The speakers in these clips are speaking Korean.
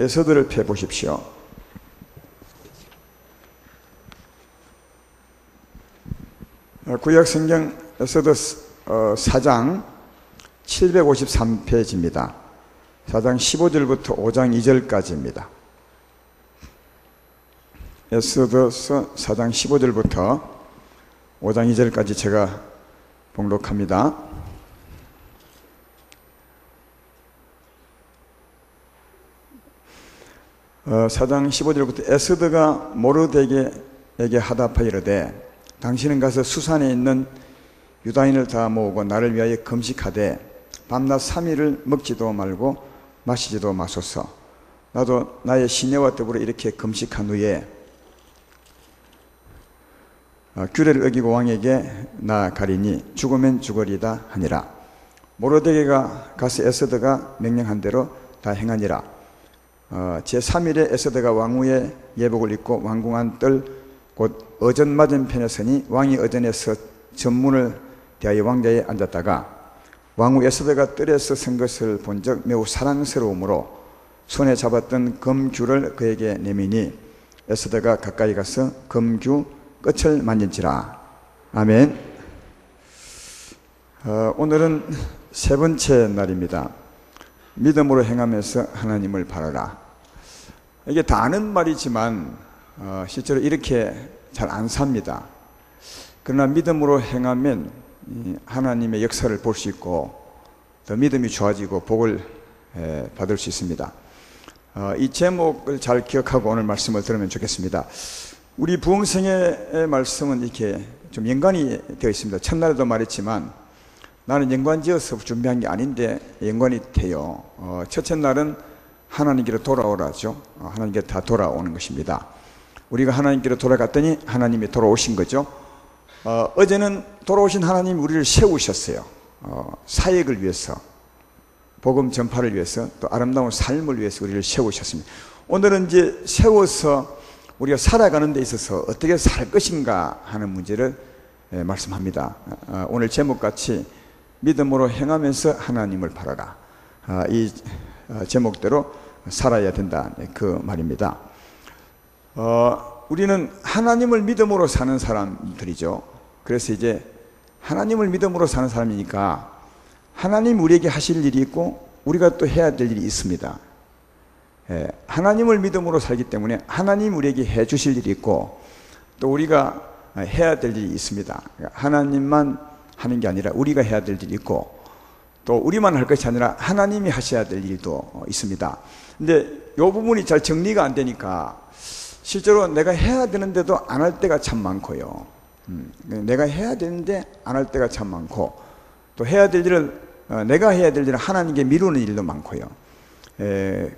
에서드를 펴보십시오. 구약성경 에서드 4장 753페이지입니다. 4장 15절부터 5장 2절까지입니다. 에스더서 4장 15절부터 5장 2절까지 제가 봉독합니다. 사장 15절부터 에스더가 모르드게에게 하답하여 이르되 당신은 가서 수산에 있는 유다인을 다 모으고 나를 위하여 금식하되 밤낮 3일을 먹지도 말고 마시지도 마소서. 나도 나의 시내와 더불어 이렇게 금식한 후에 규례를 어기고 왕에게 나아가리니 죽으면 죽으리다 하니라. 모르드게가 가서 에스더가 명령한 대로 다 행하니라. 제3일에 에스더가 왕후의 예복을 입고 왕궁안 뜰 곧 어전 맞은편에 서니 왕이 어전에서 전문을 대하여 왕자에 앉았다가 왕후 에스더가 뜰에서 선 것을 본 적 매우 사랑스러우므로 손에 잡았던 금규를 그에게 내미니 에스더가 가까이 가서 금규 끝을 만진지라. 아멘. 오늘은 세 번째 날입니다. 믿음으로 행하면서 하나님을 바라라. 이게 다 아는 말이지만 실제로 이렇게 잘 안 삽니다. 그러나 믿음으로 행하면 하나님의 역사를 볼 수 있고 더 믿음이 좋아지고 복을 받을 수 있습니다. 이 제목을 잘 기억하고 오늘 말씀을 들으면 좋겠습니다. 우리 부흥생의 말씀은 이렇게 좀 연관이 되어 있습니다. 첫날에도 말했지만 나는 연관지어서 준비한 게 아닌데 연관이 돼요. 첫째 날은 하나님께로 돌아오라죠. 하나님께 다 돌아오는 것입니다. 우리가 하나님께로 돌아갔더니 하나님이 돌아오신 거죠. 어제는 돌아오신 하나님이 우리를 세우셨어요. 사역을 위해서, 복음 전파를 위해서, 또 아름다운 삶을 위해서 우리를 세우셨습니다. 오늘은 이제 세워서 우리가 살아가는 데 있어서 어떻게 살 것인가 하는 문제를 말씀합니다. 오늘 제목같이 믿음으로 행하면서 하나님을 바라라. 이 제목대로 살아야 된다. 그 말입니다. 우리는 하나님을 믿음으로 사는 사람들이죠. 그래서 이제 하나님을 믿음으로 사는 사람이니까 하나님 우리에게 하실 일이 있고 우리가 또 해야 될 일이 있습니다. 하나님을 믿음으로 살기 때문에 하나님 우리에게 해 주실 일이 있고 또 우리가 해야 될 일이 있습니다. 하나님만 하는 게 아니라 우리가 해야 될 일이 있고 또 우리만 할 것이 아니라 하나님이 하셔야 될 일도 있습니다. 근데 이 부분이 잘 정리가 안 되니까 실제로 내가 해야 되는데도 안 할 때가 참 많고요. 내가 해야 되는데 안 할 때가 참 많고 또 해야 될 일을 내가 해야 될 일을 하나님께 미루는 일도 많고요.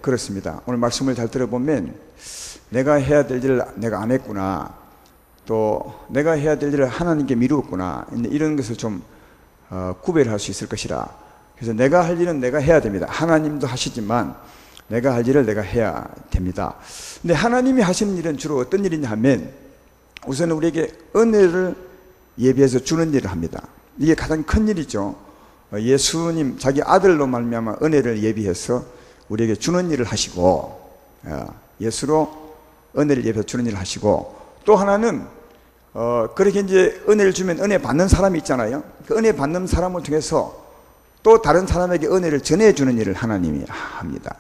그렇습니다. 오늘 말씀을 잘 들어보면 내가 해야 될 일을 내가 안 했구나, 또 내가 해야 될 일을 하나님께 미루었구나, 이런 것을 좀 구별할 수 있을 것이라. 그래서 내가 할 일은 내가 해야 됩니다. 하나님도 하시지만 내가 할 일을 내가 해야 됩니다. 근데 하나님이 하시는 일은 주로 어떤 일이냐 하면 우선 우리에게 은혜를 예비해서 주는 일을 합니다. 이게 가장 큰 일이죠. 예수님 자기 아들로 말미암아 은혜를 예비해서 우리에게 주는 일을 하시고, 예수로 은혜를 예비해서 주는 일을 하시고, 또 하나는 그렇게 이제 은혜를 주면 은혜 받는 사람이 있잖아요. 그 은혜 받는 사람을 통해서 또 다른 사람에게 은혜를 전해주는 일을 하나님이 합니다.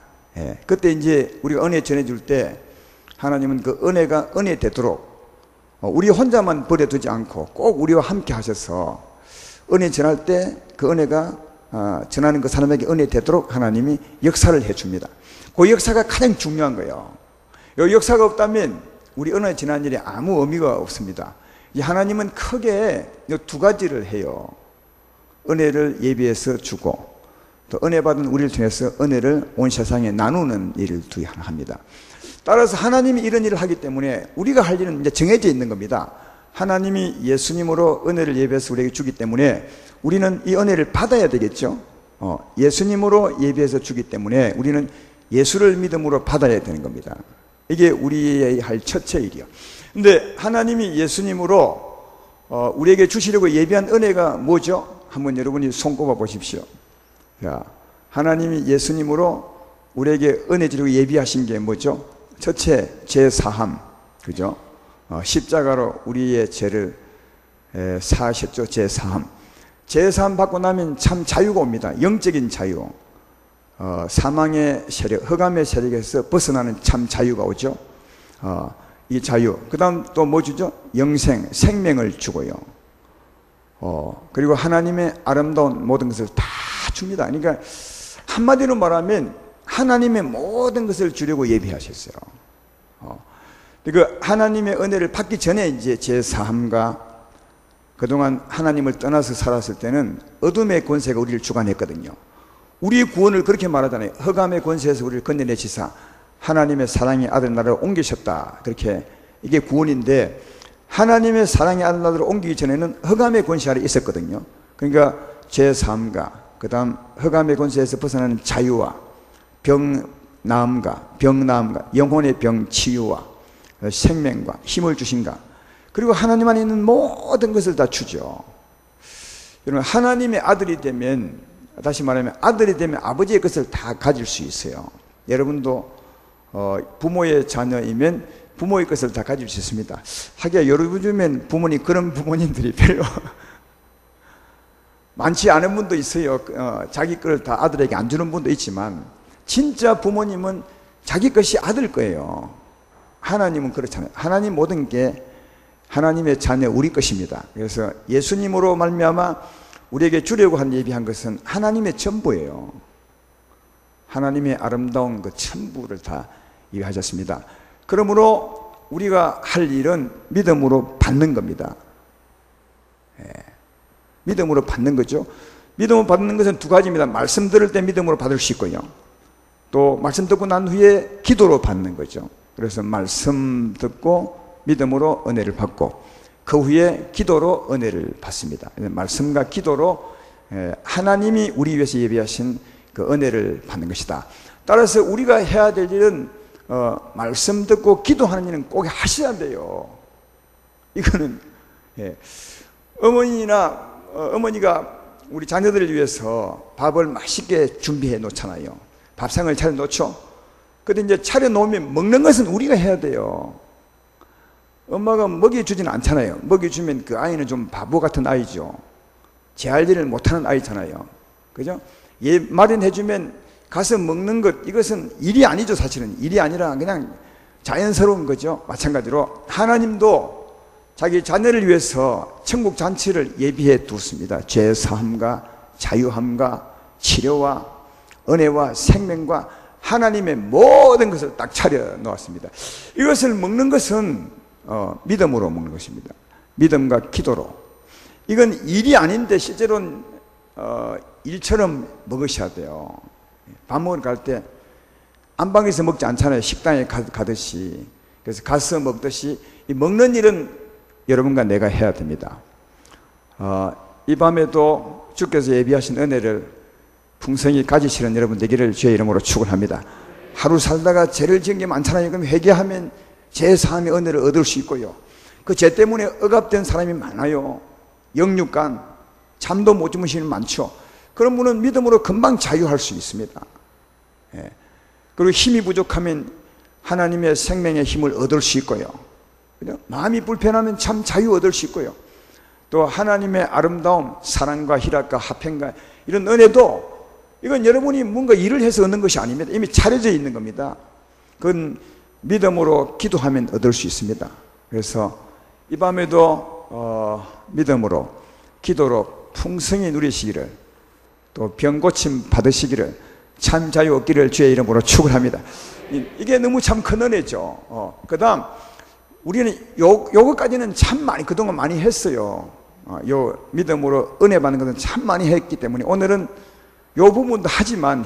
그때 이제 우리가 은혜 전해줄 때 하나님은 그 은혜가 은혜 되도록 우리 혼자만 버려두지 않고 꼭 우리와 함께 하셔서 은혜 전할 때 그 은혜가 전하는 그 사람에게 은혜 되도록 하나님이 역사를 해줍니다. 그 역사가 가장 중요한 거예요. 이 역사가 없다면 우리 은혜 전하는 일에 아무 의미가 없습니다. 이 하나님은 크게 이 두 가지를 해요. 은혜를 예비해서 주고 또 은혜 받은 우리를 통해서 은혜를 온 세상에 나누는 일을 두 하나 합니다. 따라서 하나님이 이런 일을 하기 때문에 우리가 할 일은 이제 정해져 있는 겁니다. 하나님이 예수님으로 은혜를 예비해서 우리에게 주기 때문에 우리는 이 은혜를 받아야 되겠죠. 예수님으로 예비해서 주기 때문에 우리는 예수를 믿음으로 받아야 되는 겁니다. 이게 우리의 할 첫째 일이요. 근데 하나님이 예수님으로 우리에게 주시려고 예비한 은혜가 뭐죠? 한번 여러분이 손꼽아 보십시오. 자, 하나님이 예수님으로 우리에게 은혜 주려고 예비하신 게 뭐죠? 첫째, 제사함. 그죠? 십자가로 우리의 죄를 사하셨죠. 제사함. 제사함 받고 나면 참 자유가 옵니다. 영적인 자유. 사망의 세력, 흑암의 세력에서 벗어나는 참 자유가 오죠. 이 자유. 그 다음 또 뭐 주죠? 영생, 생명을 주고요. 그리고 하나님의 아름다운 모든 것을 다 줍니다. 그러니까 한마디로 말하면 하나님의 모든 것을 주려고 예비하셨어요. 그 하나님의 은혜를 받기 전에 이제 제사함과 그동안 하나님을 떠나서 살았을 때는 어둠의 권세가 우리를 주관했거든요. 우리의 구원을 그렇게 말하잖아요. 흑암의 권세에서 우리를 건져내시사 하나님의 사랑의 아들 나라로 옮기셨다. 그렇게 이게 구원인데, 하나님의 사랑의 아들 나라로 옮기기 전에는 흑암의 권세 아래 있었거든요. 그러니까 제사함과 그 다음 흑암의 권세에서 벗어나는 자유와 병 나음과 영혼의 병 치유와 생명과 힘을 주신가, 그리고 하나님 안에 있는 모든 것을 다 주죠. 여러분, 하나님의 아들이 되면, 다시 말하면 아들이 되면 아버지의 것을 다 가질 수 있어요. 여러분도 부모의 자녀이면 부모의 것을 다 가질 수 있습니다. 하기야 요즘엔 부모님, 그런 부모님들이 별로 많지 않은 분도 있어요. 자기 것을 다 아들에게 안 주는 분도 있지만, 진짜 부모님은 자기 것이 아들 거예요. 하나님은 그렇잖아요. 하나님 모든 게 하나님의 자녀, 우리 것입니다. 그래서 예수님으로 말미암아 우리에게 주려고 한 예비한 것은 하나님의 전부예요. 하나님의 아름다운 그 전부를 다 예비하셨습니다. 그러므로 우리가 할 일은 믿음으로 받는 겁니다. 믿음으로 받는 거죠. 믿음으로 받는 것은 두 가지입니다. 말씀 들을 때 믿음으로 받을 수 있고요, 또 말씀 듣고 난 후에 기도로 받는 거죠. 그래서 말씀 듣고 믿음으로 은혜를 받고, 그 후에 기도로 은혜를 받습니다. 말씀과 기도로 하나님이 우리 위해서 예비하신 그 은혜를 받는 것이다. 따라서 우리가 해야 될 일은 말씀 듣고 기도하는 일은 꼭 하셔야 돼요. 이거는 어머니가 우리 자녀들을 위해서 밥을 맛있게 준비해 놓잖아요. 밥상을 차려 놓죠. 근데 이제 차려 놓으면 먹는 것은 우리가 해야 돼요. 엄마가 먹여주지는 않잖아요. 먹여주면 그 아이는 좀 바보 같은 아이죠. 제 할 일을 못하는 아이잖아요. 그죠? 얘 마련해주면 가서 먹는 것, 이것은 일이 아니죠. 사실은 일이 아니라 그냥 자연스러운 거죠. 마찬가지로 하나님도 자기 자녀를 위해서 천국 잔치를 예비해 두었습니다. 죄사함과 자유함과 치료와 은혜와 생명과 하나님의 모든 것을 딱 차려 놓았습니다. 이것을 먹는 것은 믿음으로 먹는 것입니다. 믿음과 기도로. 이건 일이 아닌데 실제로는 일처럼 먹으셔야 돼요. 밥 먹으러 갈 때 안방에서 먹지 않잖아요. 식당에 가듯이. 그래서 가서 먹듯이 이 먹는 일은 여러분과 내가 해야 됩니다. 이 밤에도 주께서 예비하신 은혜를 풍성히 가지시는 여러분 되기를 주의 이름으로 축원합니다. 하루 살다가 죄를 지은 게 많잖아요. 그럼 회개하면 죄 사함의 은혜를 얻을 수 있고요, 그 죄 때문에 억압된 사람이 많아요. 영육간 잠도 못 주무시는 많죠. 그런 분은 믿음으로 금방 자유할 수 있습니다. 그리고 힘이 부족하면 하나님의 생명의 힘을 얻을 수 있고요, 마음이 불편하면 참 자유 얻을 수 있고요, 또 하나님의 아름다움, 사랑과 희락과 화평과 이런 은혜도, 이건 여러분이 뭔가 일을 해서 얻는 것이 아닙니다. 이미 차려져 있는 겁니다. 그건 믿음으로 기도하면 얻을 수 있습니다. 그래서 이 밤에도 믿음으로 기도로 풍성히 누리시기를, 또 병고침 받으시기를, 참 자유 얻기를 주의 이름으로 축원합니다. 이게 너무 참 큰 은혜죠. 그 다음 우리는 요거까지는 참 많이 그동안 많이 했어요. 요 믿음으로 은혜 받는 것은 참 많이 했기 때문에 오늘은 요 부분도 했지만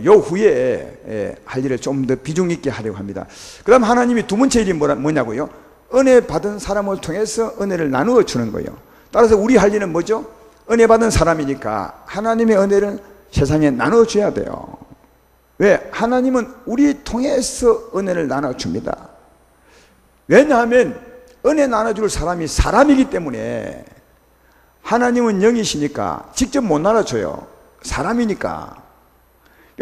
요 후에 할 일을 좀 더 비중 있게 하려고 합니다. 그 다음 하나님이 두 번째 일이 뭐냐고요? 은혜 받은 사람을 통해서 은혜를 나누어 주는 거예요. 따라서 우리 할 일은 뭐죠? 은혜 받은 사람이니까 하나님의 은혜를 세상에 나누어 줘야 돼요. 왜? 하나님은 우리 통해서 은혜를 나눠줍니다. 왜냐하면 은혜 나눠줄 사람이 사람이기 때문에, 하나님은 영이시니까 직접 못 나눠줘요. 사람이니까.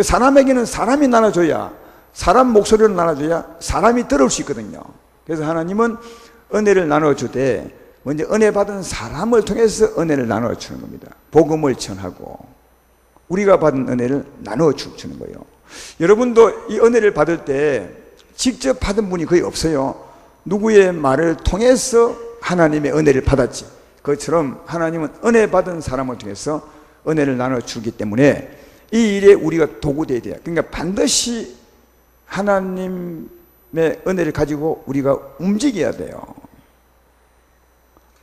사람에게는 사람이 나눠줘야, 사람 목소리로 나눠줘야 사람이 들을 수 있거든요. 그래서 하나님은 은혜를 나눠주되 먼저 은혜 받은 사람을 통해서 은혜를 나눠주는 겁니다. 복음을 전하고 우리가 받은 은혜를 나눠주는 거예요. 여러분도 이 은혜를 받을 때 직접 받은 분이 거의 없어요. 누구의 말을 통해서 하나님의 은혜를 받았지. 그것처럼 하나님은 은혜 받은 사람을 통해서 은혜를 나눠주기 때문에 이 일에 우리가 도구되어야 돼요. 그러니까 반드시 하나님의 은혜를 가지고 우리가 움직여야 돼요.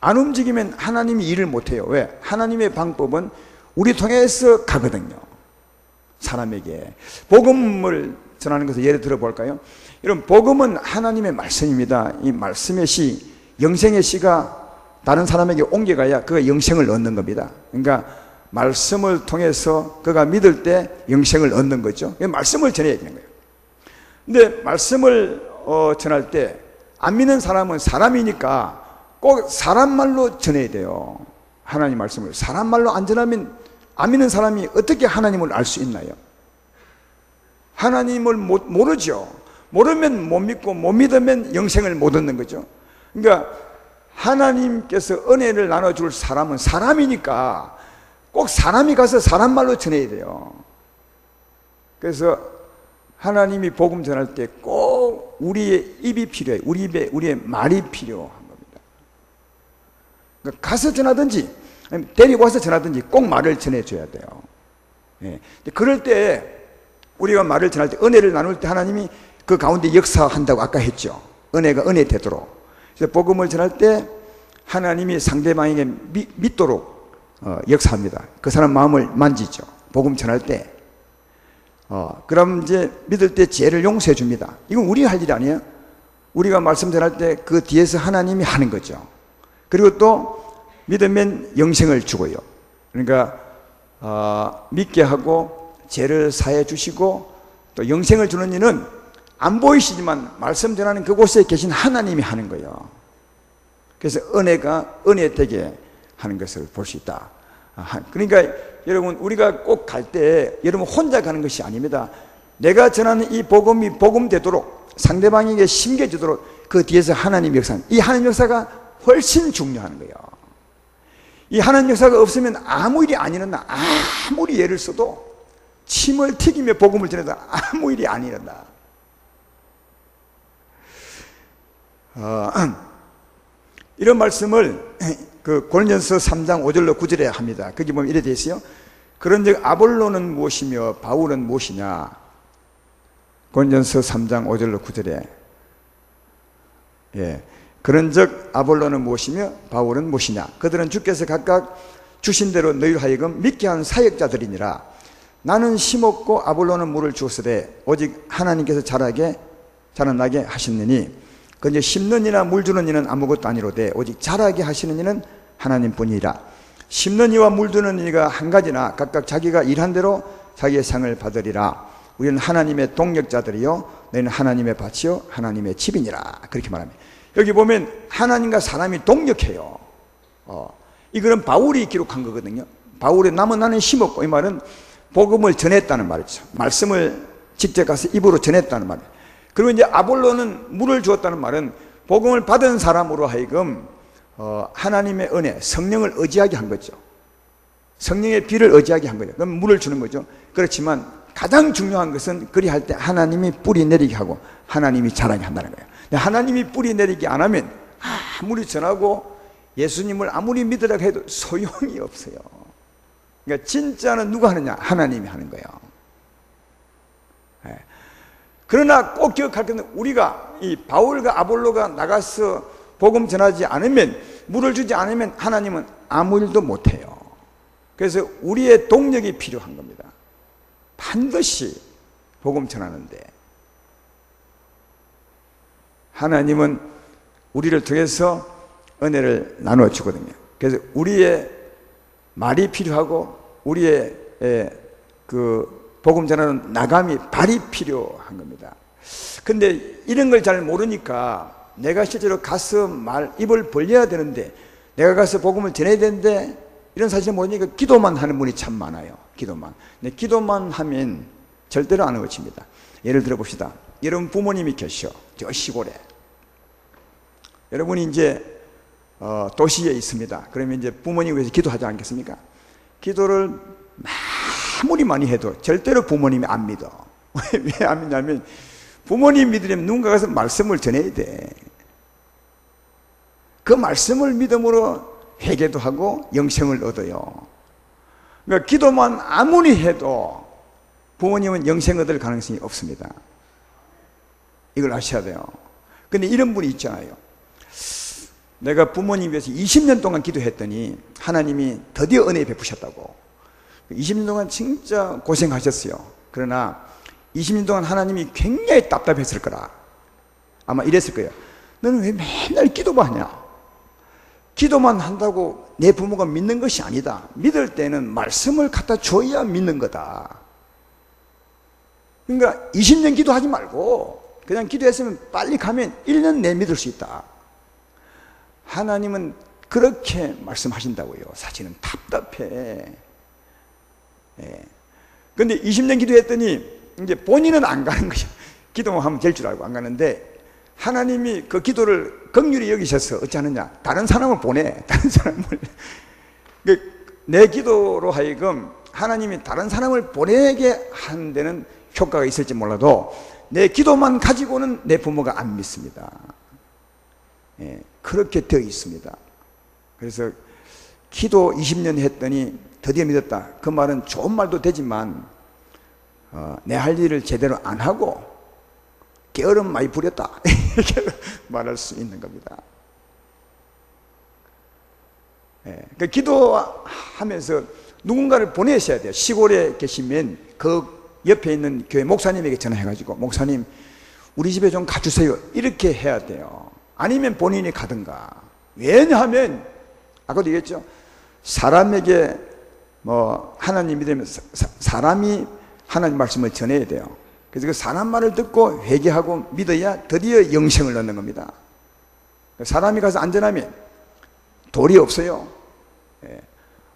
안 움직이면 하나님이 일을 못해요. 왜? 하나님의 방법은 우리 통해서 가거든요. 사람에게 복음을 전하는 것을 예를 들어 볼까요? 여러분, 복음은 하나님의 말씀입니다. 이 말씀의 시, 영생의 시가 다른 사람에게 옮겨가야 그가 영생을 얻는 겁니다. 그러니까 말씀을 통해서 그가 믿을 때 영생을 얻는 거죠. 말씀을 전해야 되는 거예요. 근데 말씀을 전할 때 안 믿는 사람은 사람이니까 꼭 사람 말로 전해야 돼요. 하나님 말씀을 사람 말로 안 전하면 안 믿는 사람이 어떻게 하나님을 알 수 있나요? 하나님을 모르죠. 모르면 못 믿고 못 믿으면 영생을 못 얻는 거죠. 그러니까 하나님께서 은혜를 나눠줄 사람은 사람이니까 꼭 사람이 가서 사람 말로 전해야 돼요. 그래서 하나님이 복음 전할 때 꼭 우리의 입이 필요해요. 우리의 말이 필요한 겁니다. 그러니까 가서 전하든지 데리고 와서 전하든지 꼭 말을 전해줘야 돼요. 예. 그럴 때 우리가 말을 전할 때 은혜를 나눌 때 하나님이 그 가운데 역사한다고 아까 했죠. 은혜가 은혜 되도록. 그래서 복음을 전할 때 하나님이 상대방에게 믿도록 역사합니다. 그 사람 마음을 만지죠. 복음 전할 때. 그럼 이제 믿을 때 죄를 용서해 줍니다. 이건 우리 할 일이 아니에요. 우리가 말씀 전할 때 그 뒤에서 하나님이 하는 거죠. 그리고 또 믿으면 영생을 주고요. 그러니까 믿게 하고 죄를 사해 주시고 또 영생을 주는 일은 안 보이시지만 말씀 전하는 그곳에 계신 하나님이 하는 거예요. 그래서 은혜가 은혜 되게 하는 것을 볼 수 있다. 그러니까 여러분, 우리가 꼭 갈 때 여러분 혼자 가는 것이 아닙니다. 내가 전하는 이 복음이 복음 되도록 상대방에게 심겨지도록 그 뒤에서 하나님 역사, 이 하나님 역사가 훨씬 중요한 거예요. 이 하나님 역사가 없으면 아무 일이 안 일어나. 아무리 예를 써도 침을 튀기며 복음을 전해도 아무 일이 안 일어나. 이런 말씀을 그 고린도전서 3장 5절로 9절에 합니다. 거기 보면 이래 되어 있어요. 그런즉 아볼로는 무엇이며 바울은 무엇이냐. 고린도전서 3장 5절로 9절에 그런즉 아볼로는 무엇이며 바울은 무엇이냐. 그들은 주께서 각각 주신 대로 너희로 하여금 믿게 한 사역자들이니라. 나는 심었고 아볼로는 물을 주었으되 오직 하나님께서 자라나게 하셨느니 그런데 심는 이나 물 주는 이는 아무것도 아니로되 오직 자라게 하시는 이는 하나님뿐이라. 심는 이와 물 주는 이가 한 가지나 각각 자기가 일한 대로 자기의 상을 받으리라. 우리는 하나님의 동력자들이요 너희는 하나님의 밭이요 하나님의 집이니라. 그렇게 말합니다. 여기 보면 하나님과 사람이 동력해요. 이거는 바울이 기록한 거거든요. 바울의 남은 나는 심었고, 이 말은 복음을 전했다는 말이죠. 말씀을 직접 가서 입으로 전했다는 말이에요. 그리고 이제 아볼로는 물을 주었다는 말은 복음을 받은 사람으로 하여금 하나님의 은혜, 성령을 의지하게 한 거죠. 성령의 비를 의지하게 한 거죠. 그럼 물을 주는 거죠. 그렇지만 가장 중요한 것은 그리 할 때 하나님이 뿌리 내리게 하고 하나님이 자라게 한다는 거예요. 근데 하나님이 뿌리 내리게 안 하면 아무리 전하고 예수님을 아무리 믿으라고 해도 소용이 없어요. 그러니까 진짜는 누가 하느냐? 하나님이 하는 거예요. 그러나 꼭 기억할 것은 우리가 이 바울과 아볼로가 나가서 복음 전하지 않으면, 물을 주지 않으면 하나님은 아무 일도 못해요. 그래서 우리의 동력이 필요한 겁니다. 반드시 복음 전하는데 하나님은 우리를 통해서 은혜를 나누어 주거든요. 그래서 우리의 말이 필요하고 우리의 그 복음 전하는 나감이 발이 필요한 겁니다. 근데 이런 걸 잘 모르니까 내가 실제로 가서 입을 벌려야 되는데, 내가 가서 복음을 전해야 되는데 이런 사실을 모르니까 기도만 하는 분이 참 많아요. 기도만. 근데 기도만 하면 절대로 안 고칩니다. 예를 들어 봅시다. 여러분 부모님이 계셔. 저 시골에. 여러분이 이제 도시에 있습니다. 그러면 이제 부모님 위해서 기도하지 않겠습니까? 기도를 아무리 많이 해도 절대로 부모님이 안 믿어. 왜 안 믿냐면 부모님 믿으려면 누군가 가서 말씀을 전해야 돼. 그 말씀을 믿음으로 회개도 하고 영생을 얻어요. 그러니까 기도만 아무리 해도 부모님은 영생 얻을 가능성이 없습니다. 이걸 아셔야 돼요. 근데 이런 분이 있잖아요. 내가 부모님 위해서 20년 동안 기도했더니 하나님이 드디어 은혜 베푸셨다고. 20년 동안 진짜 고생하셨어요. 그러나 20년 동안 하나님이 굉장히 답답했을 거라. 아마 이랬을 거예요. 너는 왜 맨날 기도만 하냐? 기도만 한다고 내 부모가 믿는 것이 아니다. 믿을 때는 말씀을 갖다 줘야 믿는 거다. 그러니까 20년 기도하지 말고 그냥 기도했으면 빨리 가면 1년 내 믿을 수 있다. 하나님은 그렇게 말씀하신다고요. 사실은 답답해. 그런데 20년 기도했더니 이제 본인은 안 가는 거죠. 기도만 하면 될 줄 알고 안 가는데 하나님이 그 기도를 긍휼히 여기셔서 어찌 하느냐, 다른 사람을 보내. 다른 사람을 내 기도로 하여금 하나님이 다른 사람을 보내게 하는 데는 효과가 있을지 몰라도 내 기도만 가지고는 내 부모가 안 믿습니다. 그렇게 되어 있습니다. 그래서 기도 20년 했더니 드디어 믿었다. 그 말은 좋은 말도 되지만 내 할 일을 제대로 안 하고 게으름 많이 부렸다. 이렇게 말할 수 있는 겁니다. 그 기도하면서 누군가를 보내셔야 돼요. 시골에 계시면 그 옆에 있는 교회 목사님에게 전화해가지고 목사님 우리 집에 좀 가주세요. 이렇게 해야 돼요. 아니면 본인이 가든가. 왜냐하면 아까도 얘기했죠. 사람에게 하나님 믿으면 사람이 하나님 말씀을 전해야 돼요. 그래서 그 사람 말을 듣고 회개하고 믿어야 드디어 영생을 얻는 겁니다. 사람이 가서 안전하면 돌이 없어요.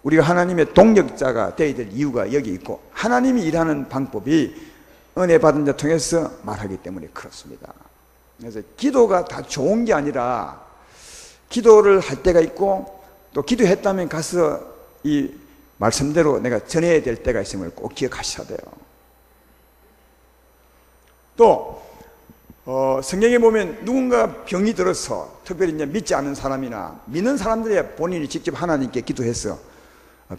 우리가 하나님의 동력자가 되어야 될 이유가 여기 있고 하나님이 일하는 방법이 은혜 받은 자 통해서 말하기 때문에 그렇습니다. 그래서 기도가 다 좋은 게 아니라 기도를 할 때가 있고 또 기도했다면 가서 이 말씀대로 내가 전해야 될 때가 있음을 꼭 기억하셔야 돼요. 또 성경에 보면 누군가 병이 들어서 특별히 이제 믿지 않는 사람이나 믿는 사람들이 본인이 직접 하나님께 기도해서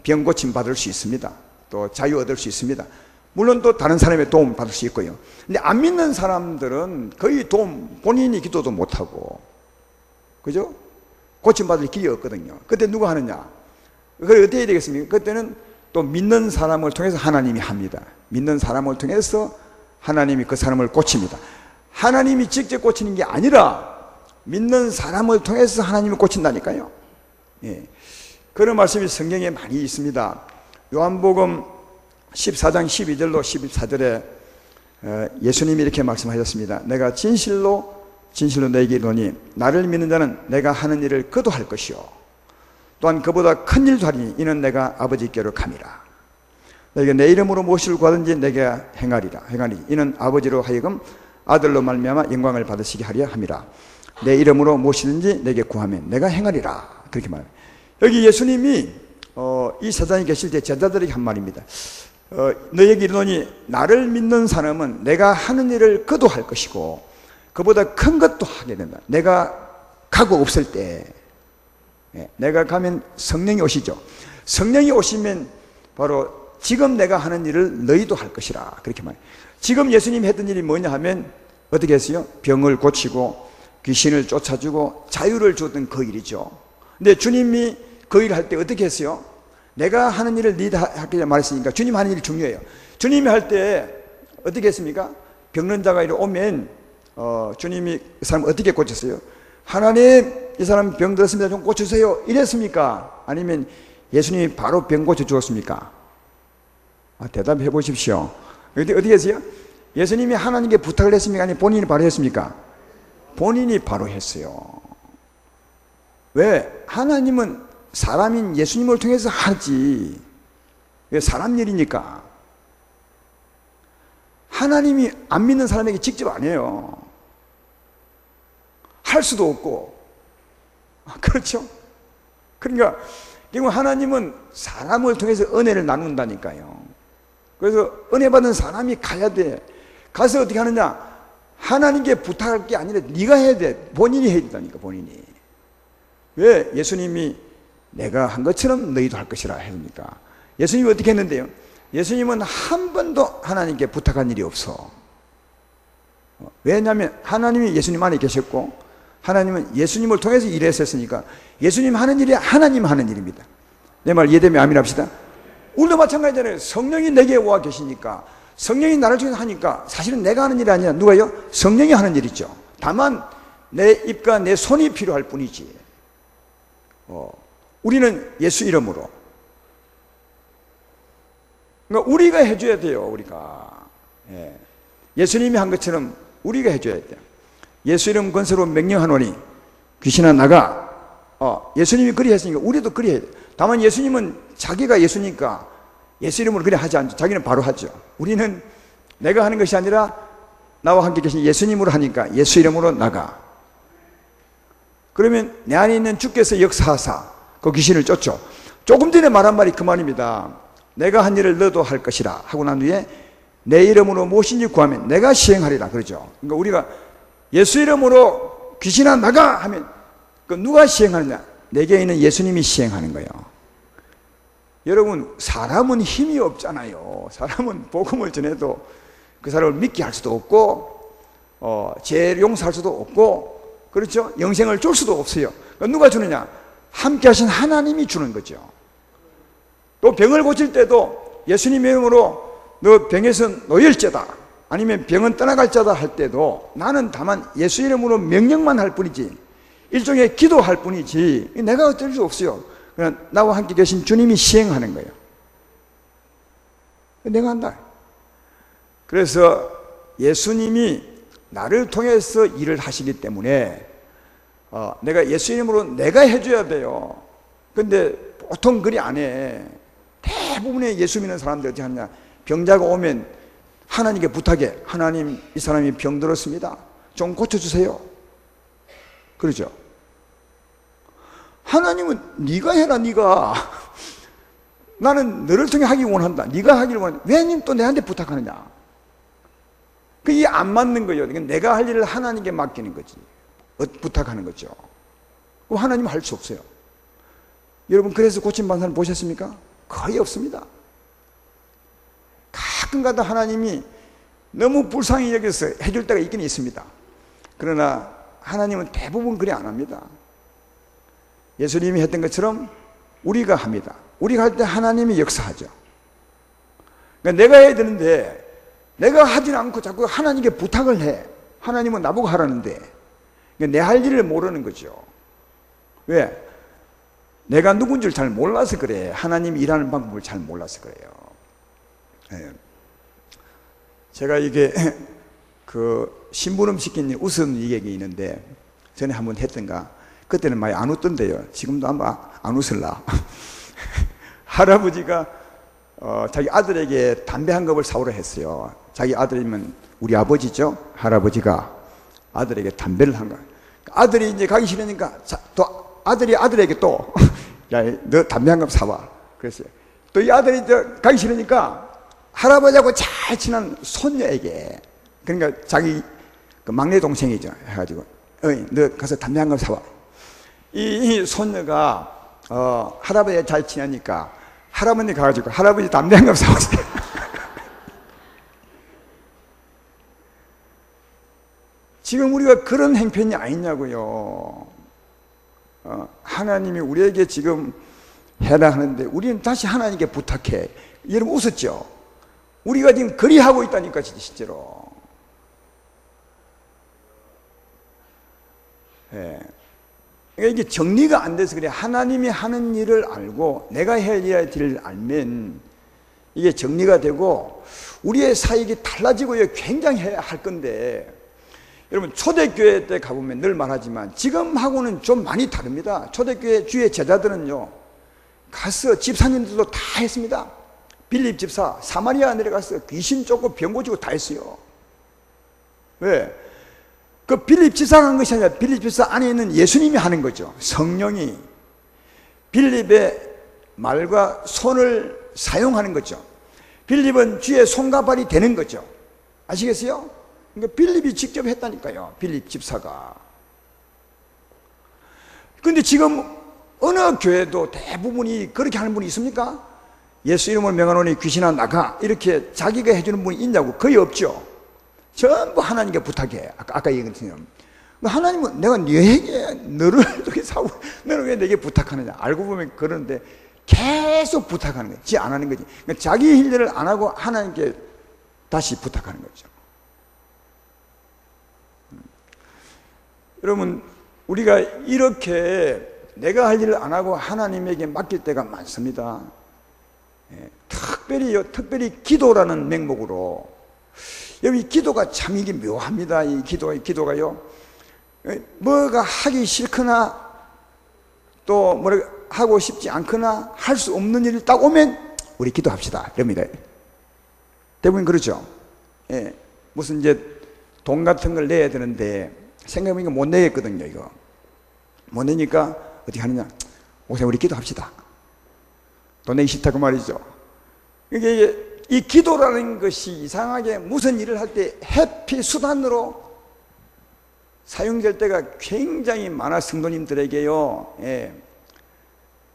병 고침 받을 수 있습니다. 또 자유 얻을 수 있습니다. 물론 또 다른 사람의 도움 받을 수 있고요. 근데 안 믿는 사람들은 거의 본인이 기도도 못하고, 그죠? 고침 받을 길이 없거든요. 그때 누가 하느냐? 그걸 어떻게 해야 되겠습니까? 그때는 또 믿는 사람을 통해서 하나님이 합니다. 믿는 사람을 통해서 하나님이 그 사람을 고칩니다. 하나님이 직접 고치는 게 아니라 믿는 사람을 통해서 하나님이 고친다니까요. 그런 말씀이 성경에 많이 있습니다. 요한복음 14장 12절로 14절에 예수님이 이렇게 말씀하셨습니다. 내가 진실로 진실로 너에게 이르노니 나를 믿는 자는 내가 하는 일을 그도 할 것이요 또한 그보다 큰 일도 하리니 이는 내가 아버지께로 감이라. 너희가 내 이름으로 무엇을 구하든지 내가 행하리라. 이는 아버지로 하여금 아들로 말미암아 영광을 받으시게 하려 함이라. 내 이름으로 무엇이든지 내게 구하면 내가 행하리라. 그렇게 말해요. 여기 예수님이 이 세상에 계실 때 제자들에게 한 말입니다. 너에게 이르노니 나를 믿는 사람은 내가 하는 일을 그도 할 것이고 그보다 큰 것도 하게 된다. 내가 가고 없을 때 내가 가면 성령이 오시죠. 성령이 오시면 바로 지금 내가 하는 일을 너희도 할 것이라. 그렇게 말해요. 지금 예수님이 했던 일이 뭐냐 하면 어떻게 했어요? 병을 고치고 귀신을 쫓아주고 자유를 주었던 그 일이죠. 근데 주님이 그 일을 할 때 어떻게 했어요? 내가 하는 일을 네가 하게 말했으니까 주님 하는 일이 중요해요. 주님이 할 때 어떻게 했습니까? 병든 자가 이리 오면 주님이 그 사람 어떻게 고쳤어요? 하나님 이 사람 병 들었습니다. 좀 고쳐주세요. 이랬습니까? 아니면 예수님이 바로 병 고쳐 주었습니까? 대답해 보십시오. 어떻게 했어요? 예수님이 하나님께 부탁을 했습니까? 아니면 본인이 바로 했습니까? 본인이 바로 했어요. 왜? 하나님은 사람인 예수님을 통해서 하지. 왜? 사람 일이니까. 하나님이 안 믿는 사람에게 직접 안 해요. 할 수도 없고. 그렇죠? 그러니까 결국 하나님은 사람을 통해서 은혜를 나눈다니까요. 그래서 은혜 받은 사람이 가야 돼. 가서 어떻게 하느냐? 하나님께 부탁할 게 아니라 네가 해야 돼. 본인이 해야 된다니까, 본인이. 왜? 예수님이 내가 한 것처럼 너희도 할 것이라 했습니까? 예수님이 어떻게 했는데요? 예수님은 한 번도 하나님께 부탁한 일이 없어. 왜냐하면 하나님이 예수님 안에 계셨고 하나님은 예수님을 통해서 일했었으니까 예수님 하는 일이 하나님 하는 일입니다. 내 말 이해되면 아멘 합시다. 우리도 마찬가지잖아요. 성령이 내게 와 계시니까 성령이 나를 통해서 하니까 사실은 내가 하는 일이 아니라 누가요? 성령이 하는 일이죠. 다만 내 입과 내 손이 필요할 뿐이지. 우리는 예수 이름으로. 그러니까 우리가 해줘야 돼요. 우리가. 예수님이 한 것처럼 우리가 해줘야 돼요. 예수 이름 권세로 명령하노니 귀신아 나가. 예수님이 그리 했으니까 우리도 그리 해야 돼요. 다만 예수님은 자기가 예수니까 예수 이름으로 그래 하지 않죠. 자기는 바로 하죠. 우리는 내가 하는 것이 아니라 나와 함께 계신 예수님으로 하니까 예수 이름으로 나가. 그러면 내 안에 있는 주께서 역사하사 그 귀신을 쫓죠. 조금 전에 말한 말이 그 말입니다. 내가 한 일을 너도 할 것이라 하고 난 후에 내 이름으로 무엇인지 구하면 내가 시행하리라 그러죠. 그러니까 우리가 예수 이름으로 귀신아 나가 하면 그 누가 시행하느냐? 내게 있는 예수님이 시행하는 거예요. 여러분 사람은 힘이 없잖아요. 사람은 복음을 전해도 그 사람을 믿게 할 수도 없고 죄를 용서할 수도 없고 그렇죠? 영생을 줄 수도 없어요. 그러니까 누가 주느냐? 함께 하신 하나님이 주는 거죠. 또 병을 고칠 때도 예수님 이름으로 너 병에서 노열죄다 아니면 병은 떠나갈 자다 할 때도 나는 다만 예수 이름으로 명령만 할 뿐이지 일종의 기도할 뿐이지 내가 어쩔 수 없어요. 그냥 나와 함께 계신 주님이 시행하는 거예요. 내가 한다. 그래서 예수님이 나를 통해서 일을 하시기 때문에 내가 예수 이름으로 내가 해줘야 돼요. 근데 보통 그리 안 해. 대부분의 예수 믿는 사람들이 어떻게 하냐? 병자가 오면 하나님께 부탁해. 하나님 이 사람이 병들었습니다. 좀 고쳐주세요. 그러죠? 하나님은 네가 해라. 네가 나는 너를 통해 하기 원한다. 네가 하기를 원한다. 왜 또 내한테 부탁하느냐? 그게 안 맞는 거예요. 내가 할 일을 하나님께 맡기는 거지. 부탁하는 거죠. 그럼 하나님은 할 수 없어요. 여러분 그래서 고침받은 사람 보셨습니까? 거의 없습니다. 가끔가다 하나님이 너무 불쌍히 여겨서 해줄 때가 있긴 있습니다. 그러나 하나님은 대부분 그리 안 합니다. 예수님이 했던 것처럼 우리가 합니다. 우리가 할 때 하나님이 역사하죠. 그러니까 내가 해야 되는데 내가 하진 않고 자꾸 하나님께 부탁을 해. 하나님은 나보고 하라는데 내 할 일을 모르는 거죠. 왜? 내가 누군 줄 잘 몰라서 그래. 하나님이 일하는 방법을 잘 몰라서 그래요. 제가 이게 그 심부름 시킨 웃음 얘기 있는데 전에 한번 했던가 그때는 많이 안 웃던데요. 지금도 아마 안 웃을라. 할아버지가 자기 아들에게 담배 한 겁을 사오라 했어요. 자기 아들이면 우리 아버지죠. 할아버지가 아들에게 담배를 한 거야. 아들이 이제 가기 싫으니까 또 아들이 아들에게 또 야, 너 담배 한 겁 사와. 그랬어요. 또 이 아들이 가기 싫으니까 할아버지하고 잘 친한 손녀에게 그러니까 자기 그 막내 동생이죠. 해가지고 너 가서 담배 한 겁 사와. 이 손녀가 할아버지가 잘 친하니까 할아버지 가가지고 할아버지 담배 한 겁 사왔어요. 지금 우리가 그런 행편이 아니냐고요. 하나님이 우리에게 지금 해라 하는데 우리는 다시 하나님께 부탁해. 여러분 웃었죠? 우리가 지금 그리 하고 있다니까 실제로. 예. 그러니까 이게 정리가 안 돼서 그래. 하나님이 하는 일을 알고 내가 해야 할 일을 알면 이게 정리가 되고 우리의 사역이 달라지고 굉장히 할 건데 여러분 초대교회 때 가보면 늘 말하지만 지금하고는 좀 많이 다릅니다. 초대교회 주의 제자들은요 가서 집사님들도 다 했습니다. 빌립 집사 사마리아 내려가서 귀신 쫓고 병 고치고 다 했어요. 왜? 그 빌립 집사가 한 것이 아니라 빌립 집사 안에 있는 예수님이 하는 거죠. 성령이 빌립의 말과 손을 사용하는 거죠. 빌립은 주의 손과 발이 되는 거죠. 아시겠어요? 그러니까 빌립이 직접 했다니까요. 빌립 집사가. 근데 지금 어느 교회도 대부분이 그렇게 하는 분이 있습니까? 예수 이름으로 명하노니 귀신아 나가, 이렇게 자기가 해주는 분이 있냐고? 거의 없죠. 전부 하나님께 부탁해. 아까 얘기했잖아요. 하나님은 내가 너에게 너를 이렇게 사고 너는 왜 내게 부탁하느냐? 알고 보면 그러는데 계속 부탁하는 거예요. 지 안 하는 거지. 그러니까 자기 일들을 안 하고 하나님께 다시 부탁하는 거죠. 여러분, 우리가 이렇게 내가 할 일을 안 하고 하나님에게 맡길 때가 많습니다. 특별히 기도라는 명목으로. 여러분, 이 기도가 참 이게 묘합니다. 이 기도가요. 뭐가 하기 싫거나 또 뭐라 하고 싶지 않거나 할 수 없는 일이 딱 오면 우리 기도합시다 이럽니다. 대부분 그러죠. 무슨 이제 돈 같은 걸 내야 되는데 생각해보니까 못 내겠거든요. 이거 못 내니까 어떻게 하느냐? 오세요, 우리 기도합시다. 돈 내기 싫다 그 말이죠. 이게 이 기도라는 것이 이상하게 무슨 일을 할 때 회피 수단으로 사용될 때가 굉장히 많아. 성도님들에게요.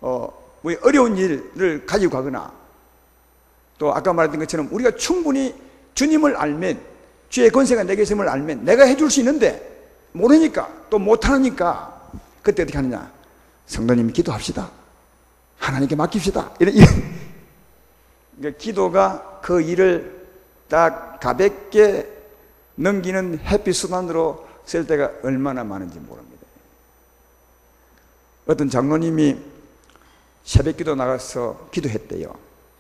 뭐 어려운 일을 가지고 가거나 또 아까 말했던 것처럼 우리가 충분히 주님을 알면, 주의 권세가 내게 있음을 알면 내가 해줄 수 있는데 모르니까 또 못하니까 그때 어떻게 하느냐? 성도님 기도합시다. 하나님께 맡깁시다. 그러니까 기도가 그 일을 딱 가볍게 넘기는 햇빛 수단으로 쓸 때가 얼마나 많은지 모릅니다. 어떤 장로님이 새벽기도 나가서 기도했대요.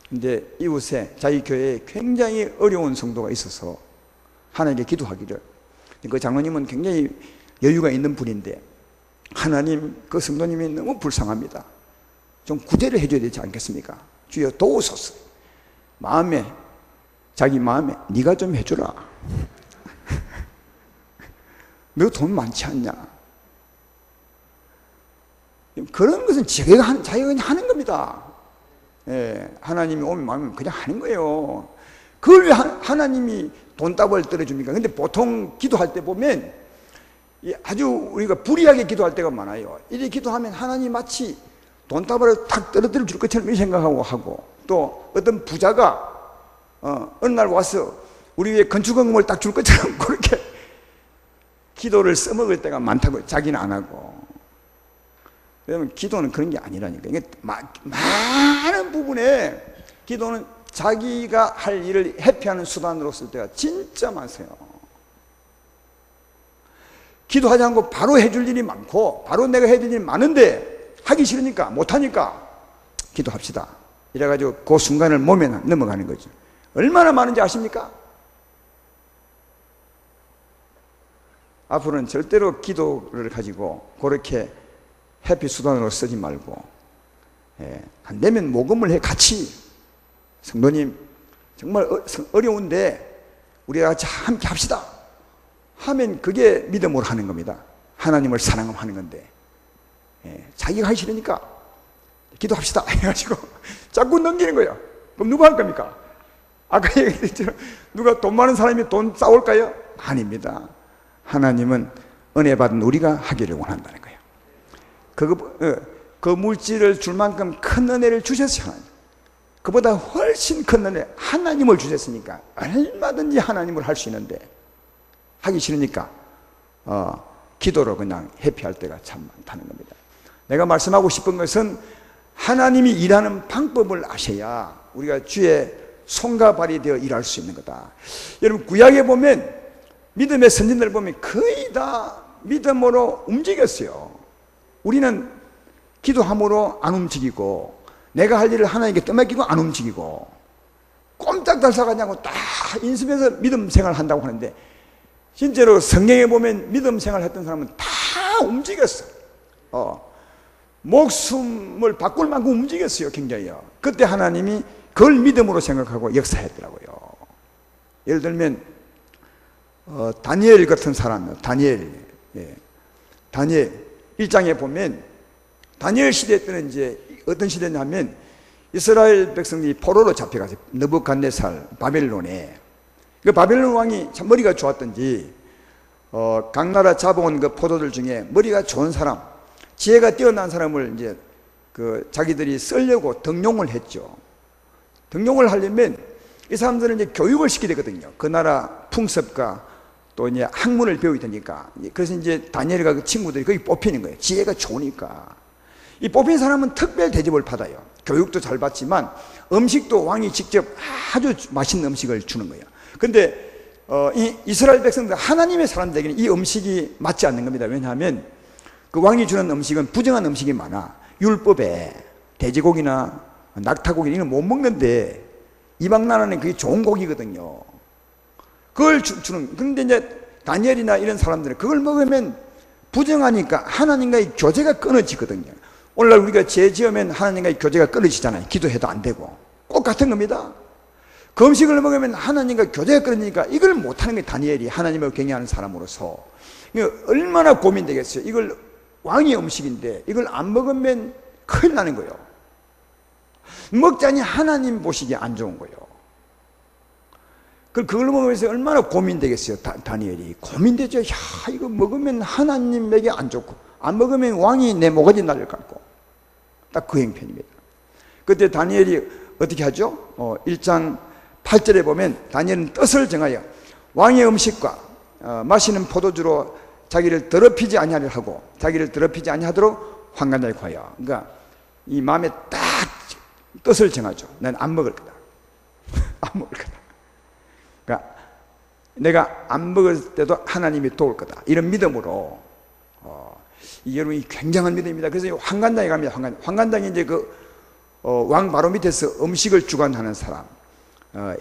근데 이웃에 자기 교회에 굉장히 어려운 성도가 있어서 하나님께 기도하기를. 그 장로님은 굉장히 여유가 있는 분인데 하나님, 그 성도님이 너무 불쌍합니다. 좀 구제를 해줘야 되지 않겠습니까? 주여 도우소서. 자기 마음에 네가 좀 해주라. 너 돈 많지 않냐? 그런 것은 자기가 하는 겁니다. 하나님이 오면 마음에 그냥 하는 거예요. 그걸 왜 하나님이 돈답을 떨어줍니까? 근데 보통 기도할 때 보면 아주 우리가 불이하게 기도할 때가 많아요. 이렇게 기도하면 하나님 마치 돈다발을 탁 떨어뜨려 줄 것처럼 생각하고 하고, 또 어떤 부자가 어느 날 와서 우리 위에 건축원금을 딱 줄 것처럼 그렇게 기도를 써먹을 때가 많다고. 자기는 안 하고. 왜냐면 기도는 그런 게 아니라니까. 이게 많은 부분에 기도는 자기가 할 일을 회피하는 수단으로 쓸 때가 진짜 많으세요. 기도하지 않고 바로 해줄 일이 많고 바로 내가 해줄 일이 많은데 하기 싫으니까 못하니까 기도합시다 이래가지고 그 순간을 몸에 넘어가는 거죠. 얼마나 많은지 아십니까? 앞으로는 절대로 기도를 가지고 그렇게 회피 수단으로 쓰지 말고, 안 되면 모금을 해. 같이 성도님 정말 어려운데 우리가 같이 함께 합시다 하면 그게 믿음으로 하는 겁니다. 하나님을 사랑하는 건데, 자기가 하기 싫으니까 기도합시다 해가지고 자꾸 넘기는 거예요. 그럼 누가 할 겁니까? 아까 얘기했죠. 누가 돈 많은 사람이 돈 싸울까요? 아닙니다. 하나님은 은혜 받은 우리가 하기를 원한다는 거예요. 그 물질을 줄 만큼 큰 은혜를 주셨어요. 하나님. 그보다 훨씬 큰 은혜, 하나님을 주셨으니까 얼마든지 하나님을 할 수 있는데 하기 싫으니까 기도로 그냥 회피할 때가 참 많다는 겁니다. 내가 말씀하고 싶은 것은 하나님이 일하는 방법을 아셔야 우리가 주의 손과 발이 되어 일할 수 있는 거다. 여러분, 구약에 보면 믿음의 선진들을 보면 거의 다 믿음으로 움직였어요. 우리는 기도함으로 안 움직이고, 내가 할 일을 하나님께 떠맡기고 안 움직이고, 꼼짝달싹하냐고 다 인습해서 믿음 생활을 한다고 하는데, 실제로 성경에 보면 믿음 생활을 했던 사람은 다 움직였어. 목숨을 바꿀 만큼 움직였어요. 굉장히요. 그때 하나님이 그걸 믿음으로 생각하고 역사했더라고요. 예를 들면 다니엘 같은 사람, 다니엘 1장에 보면 다니엘 시대 때는 이제 어떤 시대냐면 이스라엘 백성들이 포로로 잡혀가서 느부갓네살 바벨론에, 그 바벨론 왕이 참 머리가 좋았던지 각 나라 잡아온 그 포도들 중에 머리가 좋은 사람, 지혜가 뛰어난 사람을 이제 그 자기들이 쓰려고 등용을 했죠. 등용을 하려면 이 사람들은 이제 교육을 시켜야 되거든요. 그 나라 풍습과 또 이제 학문을 배워야 되니까. 그래서 이제 다니엘과 그 친구들이 거기 뽑히는 거예요. 지혜가 좋으니까. 이 뽑힌 사람은 특별 대접을 받아요. 교육도 잘 받지만 음식도 왕이 직접 아주 맛있는 음식을 주는 거예요. 근데 이 이스라엘 백성들, 하나님의 사람들에게는 이 음식이 맞지 않는 겁니다. 왜냐하면 그 왕이 주는 음식은 부정한 음식이 많아. 율법에 돼지고기나 낙타고기 이런 못 먹는데 이방 나라는 그게 좋은 고기거든요. 그걸 주는. 그런데 이제 다니엘이나 이런 사람들은 그걸 먹으면 부정하니까 하나님과의 교제가 끊어지거든요. 오늘날 우리가 죄 지으면 하나님과의 교제가 끊어지잖아요. 기도해도 안 되고. 꼭 같은 겁니다. 그 음식을 먹으면 하나님과 교제가 끊어지니까 이걸 못하는 게 다니엘이 하나님을 경외하는 사람으로서 얼마나 고민되겠어요. 이걸 왕의 음식인데 이걸 안 먹으면 큰일 나는 거예요. 먹자니 하나님 보시기에 안 좋은 거예요. 그걸 먹으면서 얼마나 고민되겠어요. 다니엘이 고민되죠. 야, 이거 먹으면 하나님에게 안 좋고 안 먹으면 왕이 내 모가지 날릴 것 같고. 딱 그 형편입니다. 그때 다니엘이 어떻게 하죠? 1장 8절에 보면 다니엘은 뜻을 정하여 왕의 음식과 마시는 포도주로 자기를 더럽히지 아니하려 하고 자기를 더럽히지 아니하도록 환관자에 구하여. 그러니까 이 마음에 딱 뜻을 정하죠. 난 안 먹을 거다. 안 먹을 거다. 그러니까 내가 안 먹을 때도 하나님이 도울 거다. 이런 믿음으로 여러분이 굉장한 믿음입니다. 그래서 환관당에 갑니다. 환관당이 이제 왕 바로 밑에서 음식을 주관하는 사람,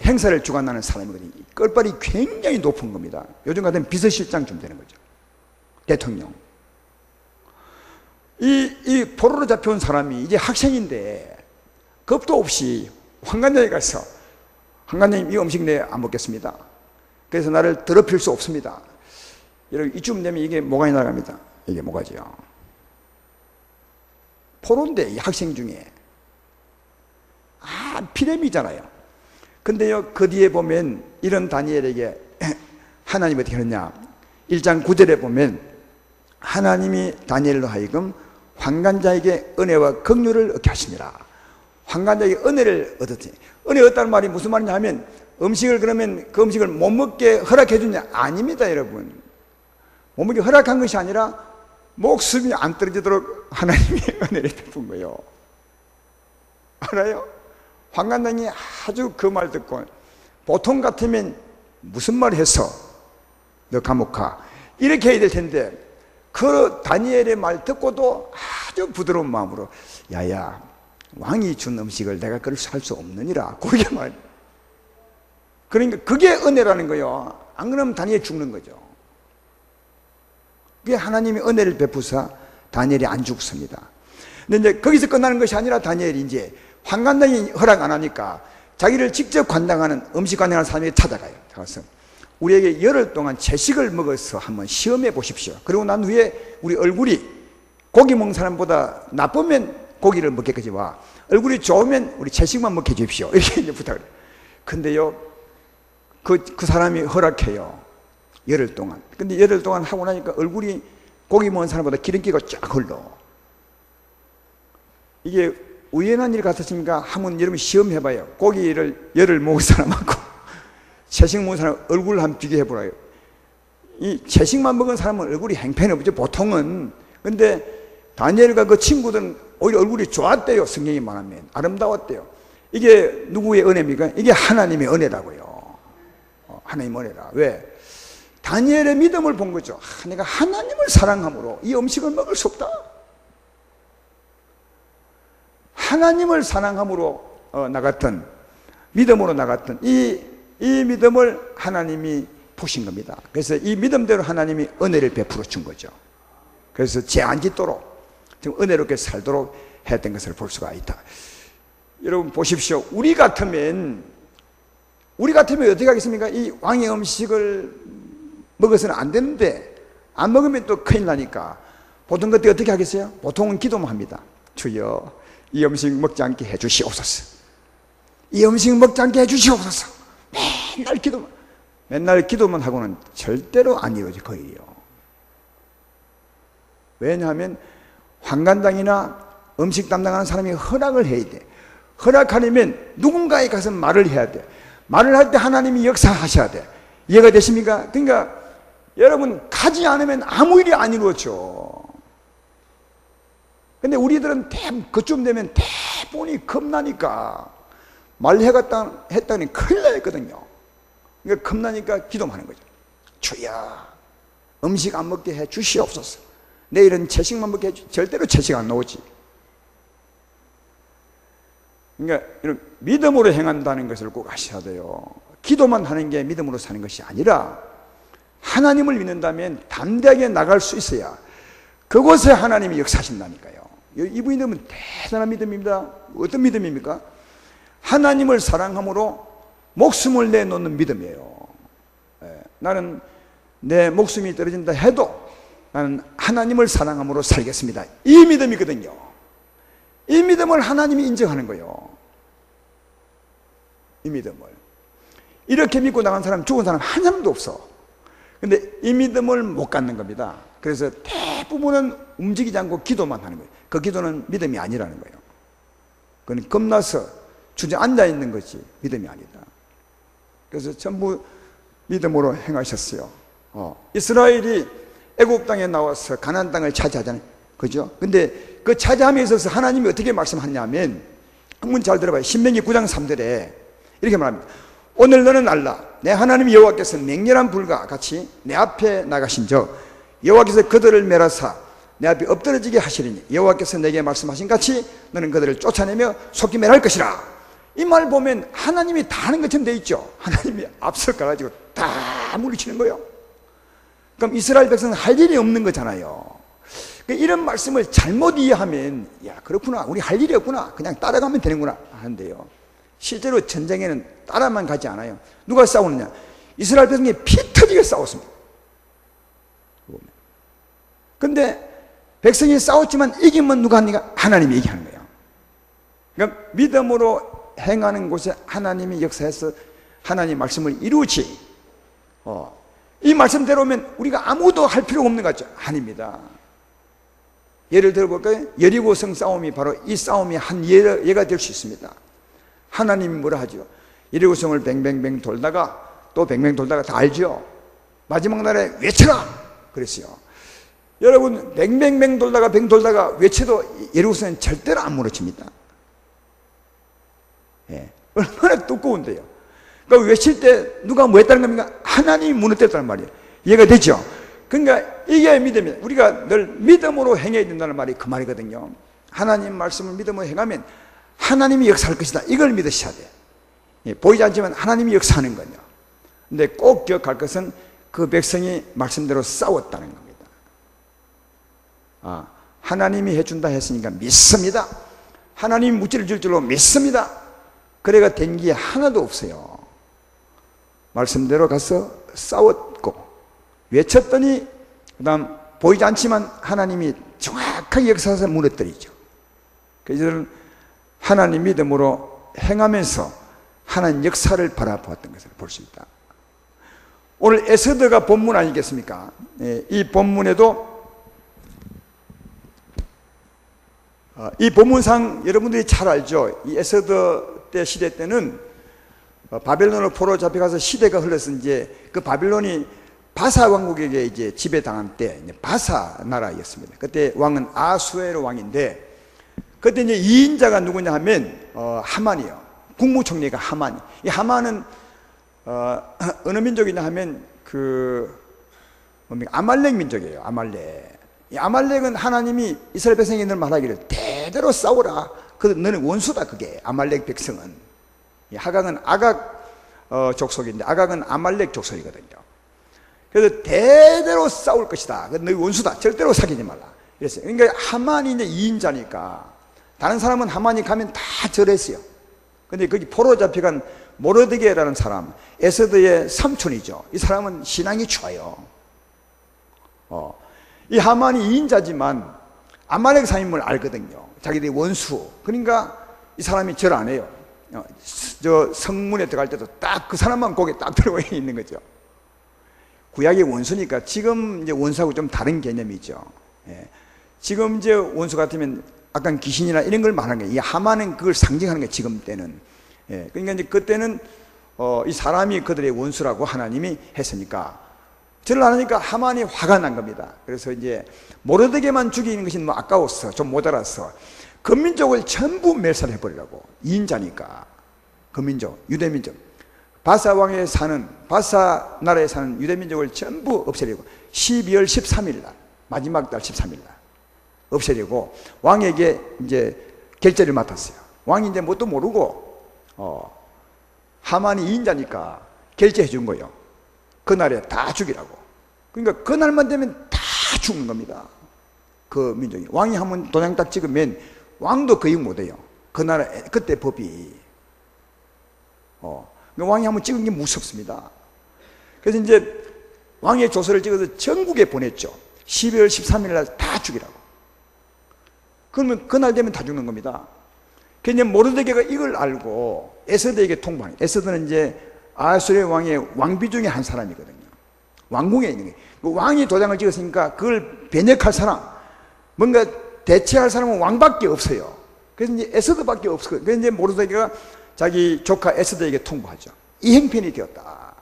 행사를 주관하는 사람이거든요. 끌발이 굉장히 높은 겁니다. 요즘 같은 비서실장쯤 되는 거죠. 대통령. 이 포로로 잡혀온 사람이 이제 학생인데 겁도 없이 환관장에 가서 환관장님 이 음식 내 안 먹겠습니다. 그래서 나를 더럽힐 수 없습니다. 여러분 이쯤 되면 이게 모가지 나갑니다. 이게 모가지요. 포로인데 이 학생 중에 피렘이잖아요. 근데요 그 뒤에 보면 이런 다니엘에게 하나님이 어떻게 하느냐. 1장 9절에 보면 하나님이 다니엘로 하여금 환관자에게 은혜와 긍휼을 얻게 하시니라. 환관자에게 은혜를 얻었지. 은혜 얻다는 말이 무슨 말이냐 하면 음식을 그러면 그 음식을 못 먹게 허락해 주냐? 아닙니다, 여러분. 못 먹게 허락한 것이 아니라 목숨이 안 떨어지도록 하나님이 은혜를 베푼 거예요. 알아요? 환관장이 아주 그 말 듣고 보통 같으면 무슨 말 했어? 너 감옥 가. 이렇게 해야 될 텐데 그 다니엘의 말 듣고도 아주 부드러운 마음으로 야야 왕이 준 음식을 내가 그걸 살 수 없느니라. 그게 말. 그러니까 그게 은혜라는 거예요. 안 그러면 다니엘 죽는 거죠. 그게 하나님이 은혜를 베푸사 다니엘이 안 죽습니다. 근데 이제 거기서 끝나는 것이 아니라 다니엘이 이제 환관장이 허락 안 하니까 자기를 직접 관장하는 음식 관장하는 사람에게 찾아가요. 가서 우리에게 열흘 동안 채식을 먹어서 한번 시험해 보십시오. 그리고 난 후에 우리 얼굴이 고기 먹는 사람보다 나쁘면 고기를 먹게까지 와. 얼굴이 좋으면 우리 채식만 먹게 해주십시오. 이렇게 이제 부탁을 해요. 근데요, 그 사람이 허락해요. 열흘 동안. 근데 열흘 동안 하고 나니까 얼굴이 고기 먹는 사람보다 기름기가 쫙 흘러. 이게 우연한 일 같았습니까? 한번 여러분 시험해봐요. 고기를 열흘 먹은 사람하고 채식 먹은 사람 얼굴을 한번 비교해보라요. 이 채식만 먹은 사람은 얼굴이 행편없죠, 보통은. 근데 다니엘과 그 친구들은 오히려 얼굴이 좋았대요. 성경이 말하면 아름다웠대요. 이게 누구의 은혜입니까? 이게 하나님의 은혜라고요. 하나님의 은혜라. 왜? 다니엘의 믿음을 본 거죠. 내가 하나님을 사랑함으로 이 음식을 먹을 수 없다. 하나님을 사랑함으로 나갔던, 믿음으로 나갔던 이 믿음을 하나님이 보신 겁니다. 그래서 이 믿음대로 하나님이 은혜를 베풀어 준 거죠. 그래서 죄 안 짓도록 지금 은혜롭게 살도록 했던 것을 볼 수가 있다. 여러분 보십시오. 우리 같으면 어떻게 하겠습니까? 이 왕의 음식을 먹어서는 안 되는데 안 먹으면 또 큰일 나니까 보통 그때 어떻게 하겠어요? 보통은 기도만 합니다. 주여, 이 음식 먹지 않게 해주시옵소서. 이 음식 먹지 않게 해주시옵소서. 맨날 기도만 하고는 절대로 안 이루어질 거예요. 왜냐하면 환관장이나 음식 담당하는 사람이 허락을 해야 돼. 허락하려면 누군가에 가서 말을 해야 돼. 말을 할 때 하나님이 역사하셔야 돼. 이해가 되십니까? 그러니까 여러분, 가지 않으면 아무 일이 안 이루어져. 근데 우리들은 그쯤 되면 대부분이 겁나니까 했다니 큰일 나거든요. 그러니까 겁나니까 기도만 하는 거죠. 주여, 음식 안 먹게 해 주시옵소서. 내일은 채식만 먹게 해 절대로 채식 안 나오지. 그러니까 이런 믿음으로 행한다는 것을 꼭 아셔야 돼요. 기도만 하는 게 믿음으로 사는 것이 아니라 하나님을 믿는다면 담대하게 나갈 수 있어야 그곳에 하나님이 역사하신다니까요. 이 믿음은 대단한 믿음입니다. 어떤 믿음입니까? 하나님을 사랑함으로 목숨을 내놓는 믿음이에요. 나는 내 목숨이 떨어진다 해도 나는 하나님을 사랑함으로 살겠습니다. 이 믿음이거든요. 이 믿음을 하나님이 인정하는 거예요. 이 믿음을. 이렇게 믿고 나간 사람, 죽은 사람 한 사람도 없어. 근데 이 믿음을 못 갖는 겁니다. 그래서 대부분은 움직이지 않고 기도만 하는 거예요. 그 기도는 믿음이 아니라는 거예요. 그건 겁나서 주저앉아 있는 것이 믿음이 아니다. 그래서 전부 믿음으로 행하셨어요. 이스라엘이 애굽 땅에 나와서 가나안 땅을 차지하잖아요. 그죠? 근데 그 차지함에 있어서 하나님이 어떻게 말씀하냐면, 한번 잘 들어봐요. 신명기 9장 3절에 이렇게 말합니다. 오늘 너는 알라, 내 하나님 여호와께서 맹렬한 불과 같이 내 앞에 나가신즉 여호와께서 그들을 멸하사 내 앞에 엎드러지게 하시리니 여호와께서 내게 말씀하신 같이 너는 그들을 쫓아내며 속히 멸할 것이라. 이 말 보면 하나님이 다 하는 것처럼 돼 있죠. 하나님이 앞서 가가지고 다 물리치는 거예요. 그럼 이스라엘 백성은 할 일이 없는 거잖아요. 이런 말씀을 잘못 이해하면, 야, 그렇구나, 우리 할 일이 없구나, 그냥 따라가면 되는구나 하는데요. 실제로 전쟁에는 따라만 가지 않아요. 누가 싸우느냐? 이스라엘 백성이 피 터지게 싸웠습니다. 근데 백성이 싸웠지만 이기면 누가 합니까? 하나님이 이기는 거예요. 그러니까 믿음으로 행하는 곳에 하나님이 역사해서 하나님 말씀을 이루지, 이 말씀대로면 우리가 아무도 할 필요가 없는 것 같죠? 아닙니다. 예를 들어볼까요? 여리고성 싸움이 바로 이 싸움이 한 예가 될 수 있습니다. 하나님이 뭐라 하죠? 여리고성을 뱅뱅뱅 돌다가 또 뱅뱅 돌다가 다 알죠? 마지막 날에 외쳐라! 그랬어요. 여러분, 뱅뱅뱅 돌다가 뱅 돌다가 외쳐도 여리고성은 절대로 안 무너집니다. 예. 얼마나 두꺼운데요. 그러니까 외칠 때 누가 뭐 했다는 겁니까? 하나님이 무너뜨렸다는 말이에요. 이해가 되죠? 그러니까 이게 믿음이에요. 우리가 늘 믿음으로 행해야 된다는 말이 그 말이거든요. 하나님 말씀을 믿음으로 행하면 하나님이 역사할 것이다. 이걸 믿으셔야 돼요. 예, 보이지 않지만 하나님이 역사하는 거예요. 근데 꼭 기억할 것은 그 백성이 말씀대로 싸웠다는 겁니다. 하나님이 해준다 했으니까 믿습니다. 하나님이 무찌를 줄 줄로 믿습니다. 그래가 된 게 하나도 없어요. 말씀대로 가서 싸웠고 외쳤더니 그 다음 보이지 않지만 하나님이 정확하게 역사해서 무너뜨리죠. 그래서 저는 하나님 믿음으로 행하면서 하나님 역사를 바라보았던 것을 볼 수 있다. 오늘 에스더가 본문 아니겠습니까? 이 본문에도 이 본문상 여러분들이 잘 알죠. 이 에스더 때 시대 때는 바벨론으로 포로 잡혀가서 시대가 흘러서 이제 그 바벨론이 바사 왕국에게 이제 지배당한 때 바사 나라였습니다. 그때 왕은 아수에로 왕인데 그때 이제 2인자가 누구냐 하면 하만이요. 국무총리가 하만. 이 하만은 어느 민족이냐 하면 아말렉 민족이에요. 아말렉. 이 아말렉은 하나님이 이스라엘 백성이 늘 말하기를 대대로 싸우라. 너는 원수다. 그게 아말렉 백성은. 하각은 아각 족속인데 아각은 아말렉 족속이거든요. 그래서 대대로 싸울 것이다. 너희 원수다. 절대로 사귀지 말라. 이랬어요. 그러니까 하만이 이제 2인자니까 다른 사람은 하만이 가면 다 절했어요. 근데 거기 포로 잡혀간 모르드게라는 사람, 에스더의 삼촌이죠. 이 사람은 신앙이 좋아요. 이 하만이 2인자지만 아말렉 사람임을 알거든요. 자기들이 원수. 그러니까 이 사람이 절 안 해요. 저 성문에 들어갈 때도 딱 그 사람만 고개 딱 들고 있는 거죠. 구약의 원수니까 지금 이제 원수하고 좀 다른 개념이죠. 예. 지금 이제 원수 같으면 약간 귀신이나 이런 걸 말하는 거예요. 이 하만은 그걸 상징하는 거예요. 지금 때는. 예. 그러니까 이제 그때는 이 사람이 그들의 원수라고 하나님이 했으니까 절을 안 하니까 하만이 화가 난 겁니다. 그래서 이제 모르드게만 죽이는 것이 뭐 아까웠어. 좀 모자랐어. 근민족을 전부 멸살해 버리라고. 2인자니까. 근민족, 유대민족. 바사 왕에 사는, 바사 나라에 사는 유대민족을 전부 없애려고 12월 13일 날, 마지막 달 13일 날 없애려고 왕에게 이제 결제를 맡았어요. 왕이 이제 뭣도 모르고 하만이 2인자니까 결제해 준 거예요. 그날에 다 죽이라고. 그러니까 그날만 되면 다 죽는 겁니다. 그 민족이. 왕이 한번 도장 딱 찍으면 왕도 거의 못해요. 그 나라 그때 법이. 왕이 한번 찍은 게 무섭습니다. 그래서 이제 왕의 조서를 찍어서 전국에 보냈죠. 12월 13일 날 다 죽이라고. 그러면 그날 되면 다 죽는 겁니다. 그래서 모르드게가 이걸 알고 에스더에게 통보하는. 에스더는 이제 아수르 왕의 왕비 중에 한 사람이거든요. 왕궁에 있는 거예요. 그 왕이 도장을 찍었으니까 그걸 변역할 사람, 뭔가 대체할 사람은 왕밖에 없어요. 그래서 이제 에스더밖에 없어요. 그래서 이제 모르드게가 자기 조카 에스더에게 통보하죠. 이 형편이 되었다.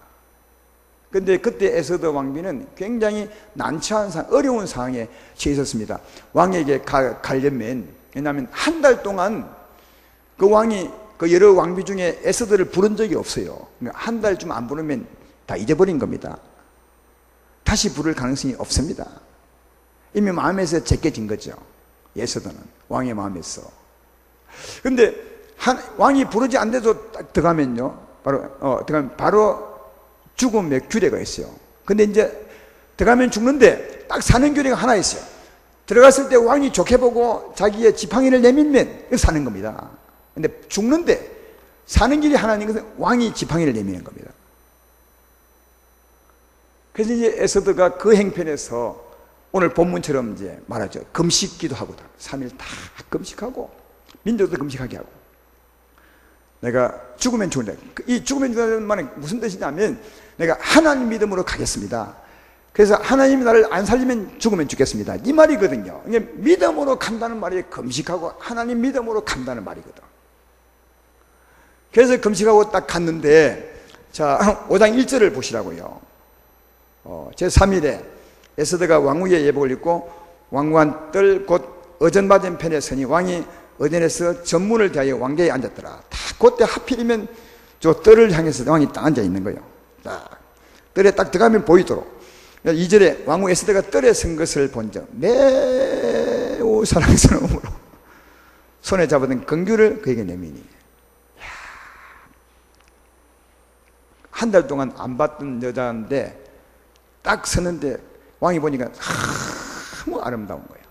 근데 그때 에스더 왕비는 굉장히 난처한 어려운 상황에 처해 있었습니다. 왕에게 가려면, 왜냐하면 한 달 동안 그 왕이 그 여러 왕비 중에 에스더를 부른 적이 없어요. 한 달쯤 안 부르면 다 잊어버린 겁니다. 다시 부를 가능성이 없습니다. 이미 마음에서 제껴진 거죠. 에스더는 왕의 마음에서. 근데 왕이 부르지 않는데도 딱 들어가면요, 바로 죽음의 규례가 있어요. 근데 이제 들어가면 죽는데 딱 사는 규례가 하나 있어요. 들어갔을 때 왕이 좋게 보고 자기의 지팡이를 내밀면 사는 겁니다. 근데 죽는데 사는 길이 하나인 것은 왕이 지팡이를 내미는 겁니다. 그래서 이제 에스더가 그 행편에서 오늘 본문처럼 이제 말하죠. 금식기도 하고 3일 다 금식하고 민족도 금식하게 하고, 내가 죽으면 죽는다. 이 죽으면 죽는다는 말은 무슨 뜻이냐면 내가 하나님 믿음으로 가겠습니다. 그래서 하나님이 나를 안 살리면 죽으면 죽겠습니다. 이 말이거든요. 이게 믿음으로 간다는 말이 금식하고 하나님 믿음으로 간다는 말이거든. 그래서 금식하고 딱 갔는데, 자, 5장 1절을 보시라고요. 제3일에 에스더가 왕후의 예복을 입고 왕관 뜰 곧 어전받은 편에 서니 왕이 어전에서 전문을 대하여 왕좌에 앉았더라. 다 그때 하필이면 저 뜰을 향해서 왕이 딱 앉아 있는 거예요. 딱 뜰에 딱 들어가면 보이도록. 2절에 왕후 에스더가 뜰에 선 것을 본 적 매우 사랑스러움으로 손에 잡았던 건규를 그에게 내미니. 한 달 동안 안 봤던 여자인데 딱 서는데 왕이 보니까 너무 아름다운 거예요.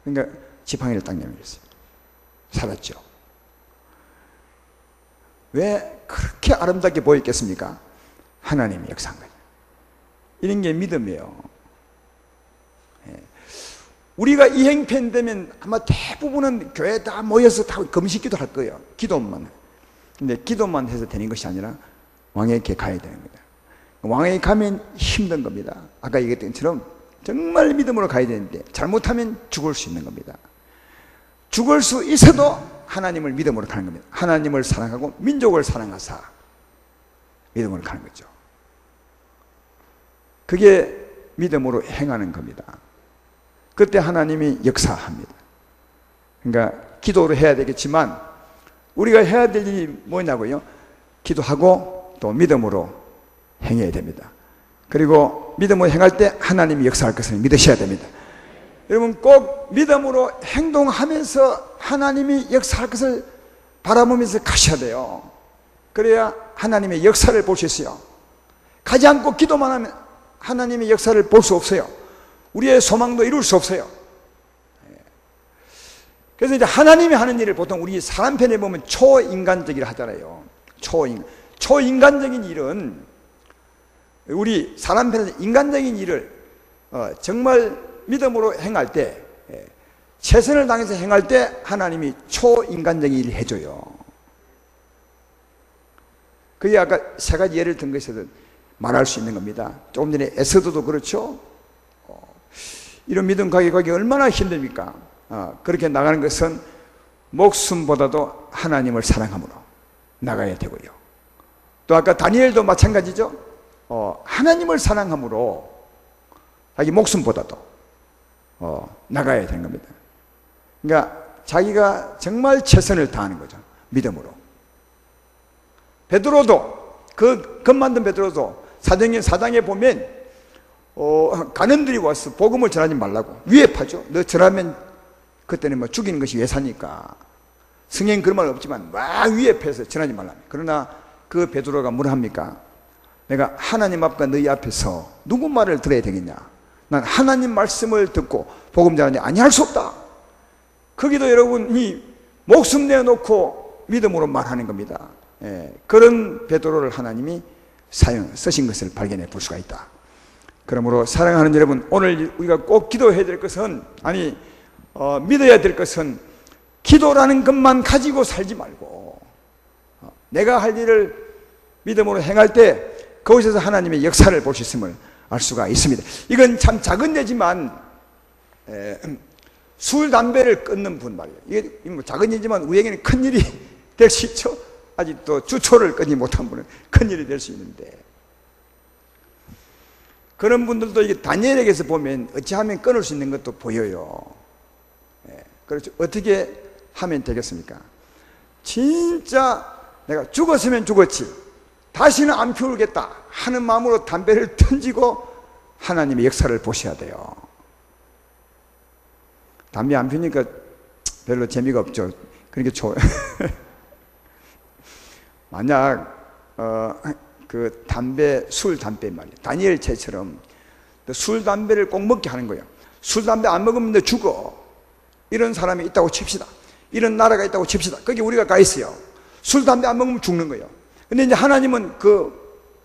그러니까 지팡이를 딱 내밀었어요. 살았죠. 왜 그렇게 아름답게 보였겠습니까? 하나님이 역사한 거예요. 이런 게 믿음이에요. 우리가 이 행편 되면 아마 대부분은 교회에 다 모여서 다 금식기도 할 거예요. 기도만. 근데 기도만 해서 되는 것이 아니라 왕에게 가야 되는 거예요. 왕에게 가면 힘든 겁니다. 아까 얘기했던 것처럼 정말 믿음으로 가야 되는데 잘못하면 죽을 수 있는 겁니다. 죽을 수 있어도 하나님을 믿음으로 가는 겁니다. 하나님을 사랑하고 민족을 사랑하사 믿음으로 가는 거죠. 그게 믿음으로 행하는 겁니다. 그때 하나님이 역사합니다. 그러니까 기도를 해야 되겠지만 우리가 해야 될 일이 뭐냐고요? 기도하고 또 믿음으로 행해야 됩니다. 그리고 믿음으로 행할 때 하나님이 역사할 것을 믿으셔야 됩니다. 여러분 꼭 믿음으로 행동하면서 하나님이 역사할 것을 바라보면서 가셔야 돼요. 그래야 하나님의 역사를 볼 수 있어요. 가지 않고 기도만 하면 하나님의 역사를 볼 수 없어요. 우리의 소망도 이룰 수 없어요. 그래서 이제 하나님이 하는 일을 보통 우리 사람 편에 보면 초인간적이라 하잖아요. 초인간적인 일은 우리 사람 편에서 인간적인 일을 정말 믿음으로 행할 때, 최선을 다해서 행할 때 하나님이 초인간적인 일을 해줘요. 그게 아까 세 가지 예를 든 것에서 말할 수 있는 겁니다. 조금 전에 에스더도 그렇죠. 이런 믿음 가기 얼마나 힘듭니까? 그렇게 나가는 것은 목숨보다도 하나님을 사랑함으로 나가야 되고요. 또 아까 다니엘도 마찬가지죠. 하나님을 사랑함으로 자기 목숨보다도 나가야 되는 겁니다. 그러니까 자기가 정말 최선을 다하는 거죠. 믿음으로. 베드로도, 그 만든 베드로도 사도행전 4장에 보면 간원들이 와서 복음을 전하지 말라고 위협하죠. 너 전하면 그때는 뭐 죽이는 것이 예사니까. 성경 그런 말 없지만 막 위협해서 전하지 말라. 그러나 그 베드로가 뭐라 합니까? 내가 하나님 앞과 너희 앞에서 누구 말을 들어야 되겠냐? 난 하나님 말씀을 듣고 복음 전하지 아니할 수 없다. 거기도 여러분이 목숨 내놓고 믿음으로 말하는 겁니다. 그런 베드로를 하나님이 쓰신 것을 발견해 볼 수가 있다. 그러므로 사랑하는 여러분, 오늘 우리가 꼭 기도해야 될 것은, 믿어야 될 것은 기도라는 것만 가지고 살지 말고 내가 할 일을 믿음으로 행할 때 그곳에서 하나님의 역사를 볼 수 있음을 알 수가 있습니다. 이건 참 작은 예지만 술, 담배를 끊는 분 말이에요. 이게 뭐 작은 일이지만 우리에게는 큰 일이 될 수 있죠. 아직도 주초를 끊지 못한 분은 큰 일이 될 수 있는데, 그런 분들도 이게 다니엘에게서 보면 어찌하면 끊을 수 있는 것도 보여요. 그렇죠. 어떻게 하면 되겠습니까? 진짜 내가 죽었으면 죽었지 다시는 안 피우겠다 하는 마음으로 담배를 던지고 하나님의 역사를 보셔야 돼요. 담배 안 피우니까 별로 재미가 없죠. 그러니까 만약 그 담배, 술, 담배 말이에요. 다니엘처럼 술, 담배를 꼭 먹게 하는 거예요. 술, 담배 안 먹으면 너 죽어. 이런 사람이 있다고 칩시다. 이런 나라가 있다고 칩시다. 거기 우리가 가 있어요. 술, 담배 안 먹으면 죽는 거예요. 근데 이제 하나님은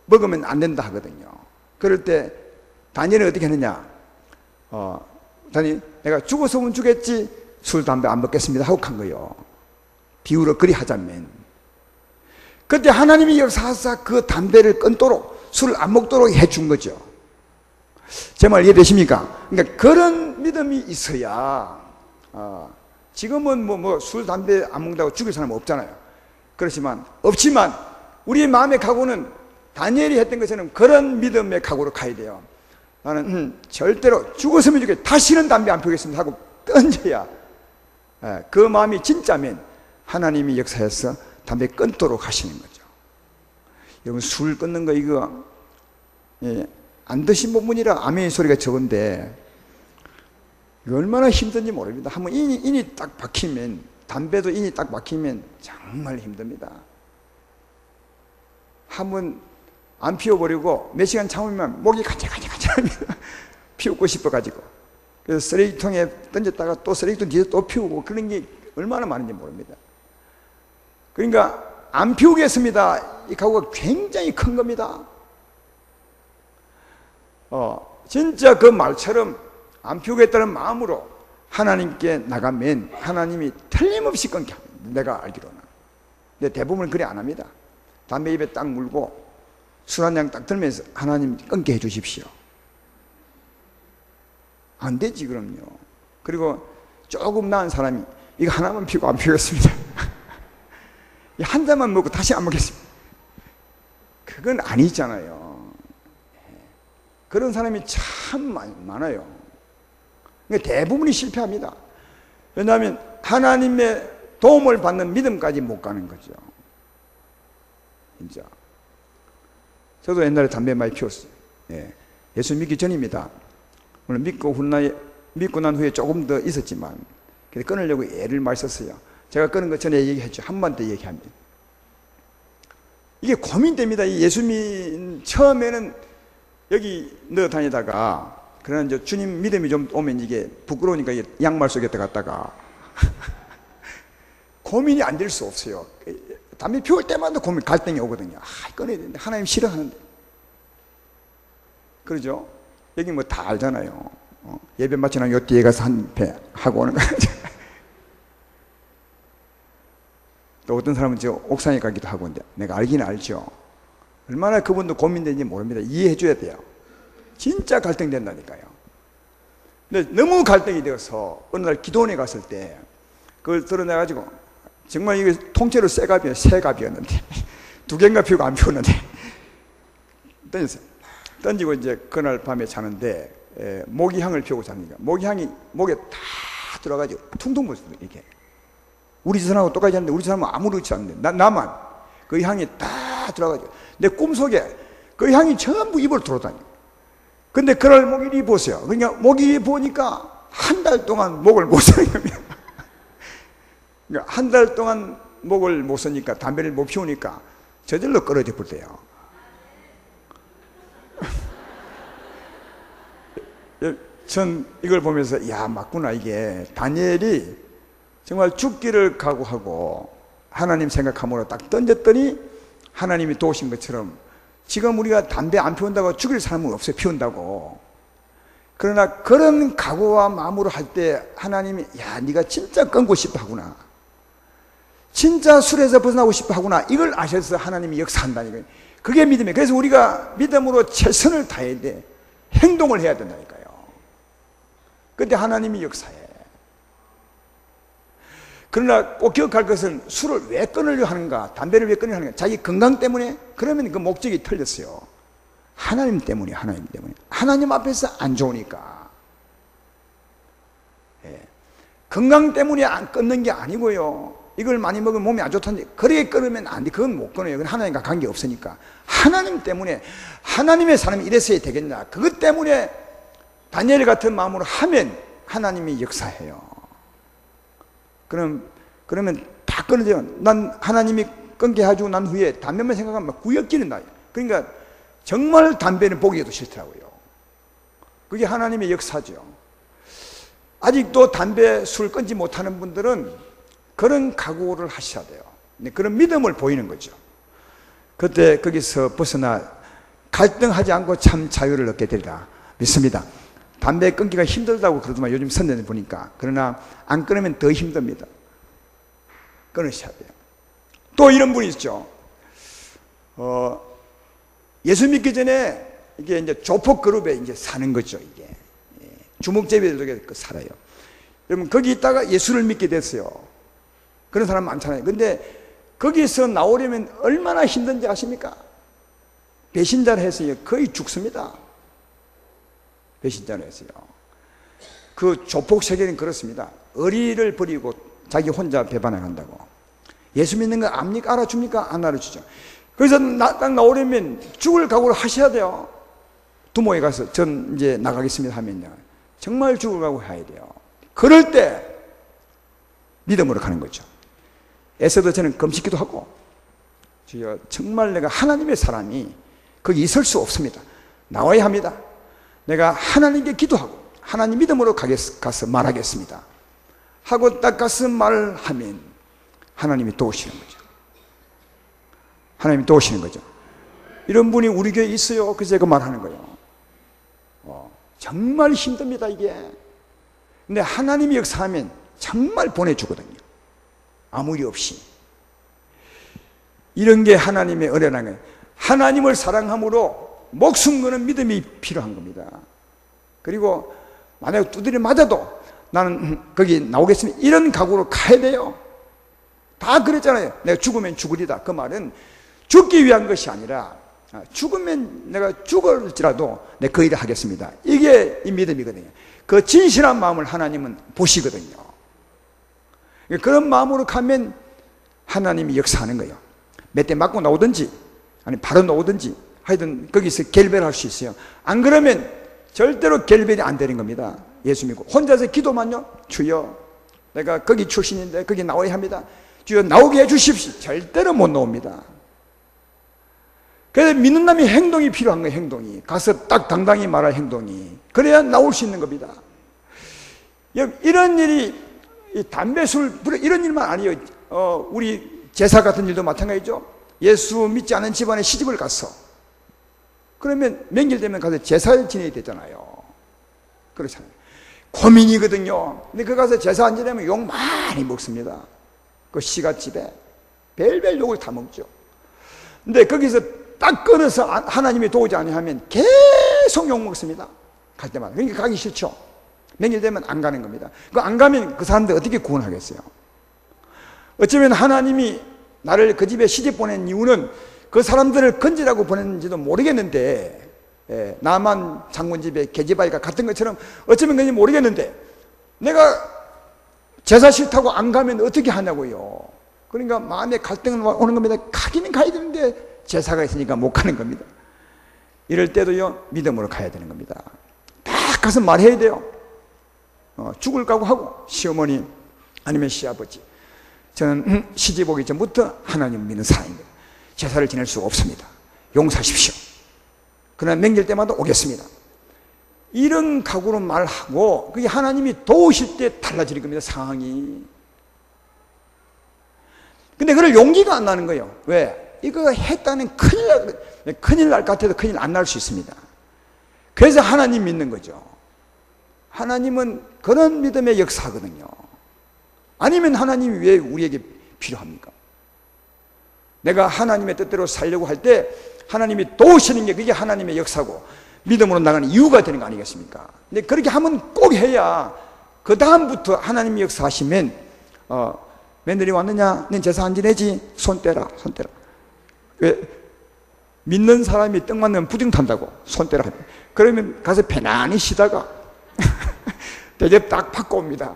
먹으면 안 된다 하거든요. 그럴 때 다니엘은 어떻게 했느냐? 내가 죽어서면 죽겠지 술, 담배 안 먹겠습니다 하고 간 거예요. 비유로 그리 하자면. 그때 하나님이 역사하사 그 담배를 끊도록 술을 안 먹도록 해준 거죠. 제 말 이해되십니까? 그러니까 그런 믿음이 있어야 지금은 술, 담배 안 먹는다고 죽일 사람은 없잖아요. 그렇지만 우리의 마음의 각오는 다니엘이 했던 것처럼 그런 믿음의 각오로 가야 돼요. 나는 절대로 죽었으면 좋겠다. 다시는 담배 안 피우겠습니다 하고 던져야 그 마음이 진짜면 하나님이 역사해서 담배 끊도록 하시는 거죠. 여러분 술 끊는 거 이거 안 드신 분이라 아멘 소리가 적은데 이거 얼마나 힘든지 모릅니다. 한번 인이 딱 박히면, 담배도 인이 딱 박히면 정말 힘듭니다. 한번 안 피워버리고 몇 시간 참으면 목이 간질간질간질합니다. 피우고 싶어가지고. 그래서 쓰레기통에 던졌다가 또 쓰레기통 뒤에서 또 피우고 그런 게 얼마나 많은지 모릅니다. 그러니까 안 피우겠습니다. 이 각오가 굉장히 큰 겁니다. 진짜 그 말처럼 안 피우겠다는 마음으로 하나님께 나가면 하나님이 틀림없이 끊게 합니다. 내가 알기로는. 근데 대부분 그래 안 합니다. 담배 입에 딱 물고 술 한 잔 딱 들면서 하나님 끊게 해 주십시오. 안 되지 그럼요. 그리고 조금 나은 사람이 이거 하나만 피우고 안 피우겠습니다. 한 잔만 먹고 다시 안 먹겠습니다. 그건 아니잖아요. 그런 사람이 참 많아요. 그러니까 대부분이 실패합니다. 왜냐하면 하나님의 도움을 받는 믿음까지 못 가는 거죠. 진짜. 저도 옛날에 담배 많이 피웠어요. 예수 믿기 전입니다. 물론 믿고 난 후에 조금 더 있었지만 끊으려고 애를 많이 썼어요. 제가 끊은 거 전에 얘기했죠. 한 번 더 얘기하면 이게 고민됩니다. 이 처음에는 여기 넣어 다니다가 그러나 이제 주님 믿음이 좀 오면 이게 부끄러우니까 양말 속에 갔다가 고민이 안 될 수 없어요. 담배 피울 때마다 고민, 갈등이 오거든요. 꺼내야 되는데 하나님 싫어하는데. 그러죠? 여기 뭐 다 알잖아요. 예배 마치면 요 뒤에 가서 한 배 하고 오는 거죠. 또 어떤 사람은 저 옥상에 가기도 하고, 근데 내가 알기는 알죠. 얼마나 그분도 고민되는지 모릅니다. 이해해 줘야 돼요. 진짜 갈등된다니까요. 근데 너무 갈등이 되어서 어느 날 기도원에 갔을 때 그걸 드러내가지고, 정말 이게 통째로 새 갑이었는데 두 개인가 피우고 안 피웠는데 던졌어요. 던지고 이제 그날 밤에 자는데 모기향을 피우고 자니까 모기향이 목에 다 들어가지고 퉁퉁 부었어요. 이렇게 우리 집사람하고 똑같이 하는데 우리 집사람은 아무렇지 않는데 나만 그 향이 다 들어가지고 내 꿈속에 그 향이 전부 입으로 들어다녀요. 근데 그날 모기를 보세요. 그러니까 모기 보니까 한 달 동안 목을 못 쓰는 겁니다. 그러니까 한 달 동안 목을 못 쓰니까, 담배를 못 피우니까 저절로 끊어져 버려요. 전 이걸 보면서 야, 맞구나. 이게 다니엘이 정말 죽기를 각오하고 하나님 생각함으로 딱 던졌더니 하나님이 도우신 것처럼 지금 우리가 담배 안 피운다고 죽일 사람은 없어요. 피운다고. 그러나 그런 각오와 마음으로 할 때 하나님이 야, 네가 진짜 끊고 싶어 하구나, 진짜 술에서 벗어나고 싶어 하구나, 이걸 아셔서 하나님이 역사한다니까요. 그게 믿음이에요. 그래서 우리가 믿음으로 최선을 다해야 돼. 행동을 해야 된다니까요. 그때 하나님이 역사해. 그러나 꼭 기억할 것은 술을 왜 끊으려 하는가, 담배를 왜 끊으려 하는가, 자기 건강 때문에? 그러면 그 목적이 틀렸어요. 하나님 때문에, 하나님 때문에. 하나님 앞에서 안 좋으니까. 예. 건강 때문에 안 끊는 게 아니고요. 이걸 많이 먹으면 몸이 안 좋다는데 그렇게 끊으면 안 돼. 그건 못 끊어요. 그건 하나님과 관계없으니까. 하나님 때문에, 하나님의 사람이 이랬어야 되겠냐, 그것 때문에 다니엘 같은 마음으로 하면 하나님이 역사해요. 그러면 다 끊어져요. 난 하나님이 끊게 해주고 난 후에 담배만 생각하면 구역기는 나요. 그러니까 정말 담배는 보기에도 싫더라고요. 그게 하나님의 역사죠. 아직도 담배, 술 끊지 못하는 분들은 그런 각오를 하셔야 돼요. 그런 믿음을 보이는 거죠. 그때 거기서 벗어나 갈등하지 않고 참 자유를 얻게 되리라 믿습니다. 담배 끊기가 힘들다고 그러더만 요즘 선전을 보니까. 그러나 안 끊으면 더 힘듭니다. 끊으셔야 돼요. 또 이런 분이 있죠. 예수 믿기 전에 이게 이제 조폭 그룹에 이제 사는 거죠. 이게 주먹제비들도 살아요. 여러분 거기 있다가 예수를 믿게 됐어요. 그런 사람 많잖아요. 근데 거기서 나오려면 얼마나 힘든지 아십니까? 배신자를 해서 거의 죽습니다. 배신자를 했어요. 그 조폭 세계는 그렇습니다. 의리를 버리고 자기 혼자 배반을 한다고. 예수 믿는 거 압니까? 알아줍니까? 안 알아주죠. 그래서 딱 나오려면 죽을 각오를 하셔야 돼요. 두모에 가서 전 이제 나가겠습니다 하면요, 정말 죽을 각오 해야 돼요. 그럴 때 믿음으로 가는 거죠. 에서도 저는 금식기도 하고, 주여 정말 내가 하나님의 사람이 거기 있을 수 없습니다. 나와야 합니다. 내가 하나님께 기도하고 하나님 믿음으로 가서 말하겠습니다 하고 딱 가서 말하면 하나님이 도우시는 거죠. 하나님이 도우시는 거죠. 이런 분이 우리 교회에 있어요. 그래서 제가 말하는 거예요. 정말 힘듭니다 이게. 근데 하나님이 역사하면 정말 보내주거든요. 아무 리 없이. 이런 게 하나님의 은혜라는 거예요. 하나님을 사랑함으로 목숨 거는 믿음이 필요한 겁니다. 그리고 만약 두드려 맞아도 나는 거기 나오겠습니다, 이런 각오로 가야 돼요. 다 그랬잖아요. 내가 죽으면 죽으리다. 그 말은 죽기 위한 것이 아니라 죽으면 내가 죽을지라도 내가 그 일을 하겠습니다. 이게 이 믿음이거든요. 그 진실한 마음을 하나님은 보시거든요. 그런 마음으로 가면 하나님이 역사하는 거예요. 몇 대 맞고 나오든지 아니 바로 나오든지 하여튼 거기서 결별할 수 있어요. 안 그러면 절대로 결별이 안 되는 겁니다. 예수 믿고 혼자서 기도만요, 주여 내가 거기 출신인데 거기 나와야 합니다, 주여 나오게 해주십시오, 절대로 못 나옵니다. 그래서 믿는 놈이 행동이 필요한 거예요. 행동이 가서 딱 당당히 말할 행동이, 그래야 나올 수 있는 겁니다. 이런 일이 담배, 술, 이런 일만 아니에요. 우리 제사 같은 일도 마찬가지죠. 예수 믿지 않은 집안에 시집을 갔어. 그러면 맹일되면 가서 제사를 지내야 되잖아요. 그렇잖아요. 고민이거든요. 근데 그 가서 제사 안 지내면 욕 많이 먹습니다. 그 시갓집에 별별 욕을 다 먹죠. 근데 거기서 딱 끊어서 하나님이 도우지 않으면 계속 욕 먹습니다. 갈 때마다. 그러니까 가기 싫죠. 맹일되면 안 가는 겁니다. 그 안 가면 그 사람들 어떻게 구원하겠어요? 어쩌면 하나님이 나를 그 집에 시집 보낸 이유는 그 사람들을 건지라고 보냈는지도 모르겠는데, 나만 장군 집에 계집아이가 같은 것처럼 어쩌면 그런지 모르겠는데, 내가 제사 싫다고 안 가면 어떻게 하냐고요. 그러니까 마음에 갈등은 오는 겁니다. 가기는 가야 되는데 제사가 있으니까 못 가는 겁니다. 이럴 때도요, 믿음으로 가야 되는 겁니다. 딱 가서 말해야 돼요. 죽을 각오하고, 시어머니 아니면 시아버지, 저는 시집 오기 전부터 하나님 믿는 사람입니다. 제사를 지낼 수가 없습니다. 용서하십시오. 그러나 맹길 때마다 오겠습니다. 이런 각오로 말하고, 그게 하나님이 도우실 때 달라질 겁니다, 상황이. 근데 그럴 용기가 안 나는 거예요. 왜? 이거 했다는 큰일 날 것 같아도 큰일 안 날 수 있습니다. 그래서 하나님 믿는 거죠. 하나님은 그런 믿음의 역사거든요. 아니면 하나님이 왜 우리에게 필요합니까? 내가 하나님의 뜻대로 살려고 할 때 하나님이 도우시는 게 그게 하나님의 역사고 믿음으로 나가는 이유가 되는 거 아니겠습니까? 근데 그렇게 하면 꼭 해야 그 다음부터 하나님이 역사하시면 며느리 왔느냐? 넌 제사 안 지내지? 손 떼라, 손 떼라. 왜? 믿는 사람이 떡 맞으면 부정 탄다고 손 떼라. 그러면 가서 편안히 쉬다가 대접 딱 받고 옵니다.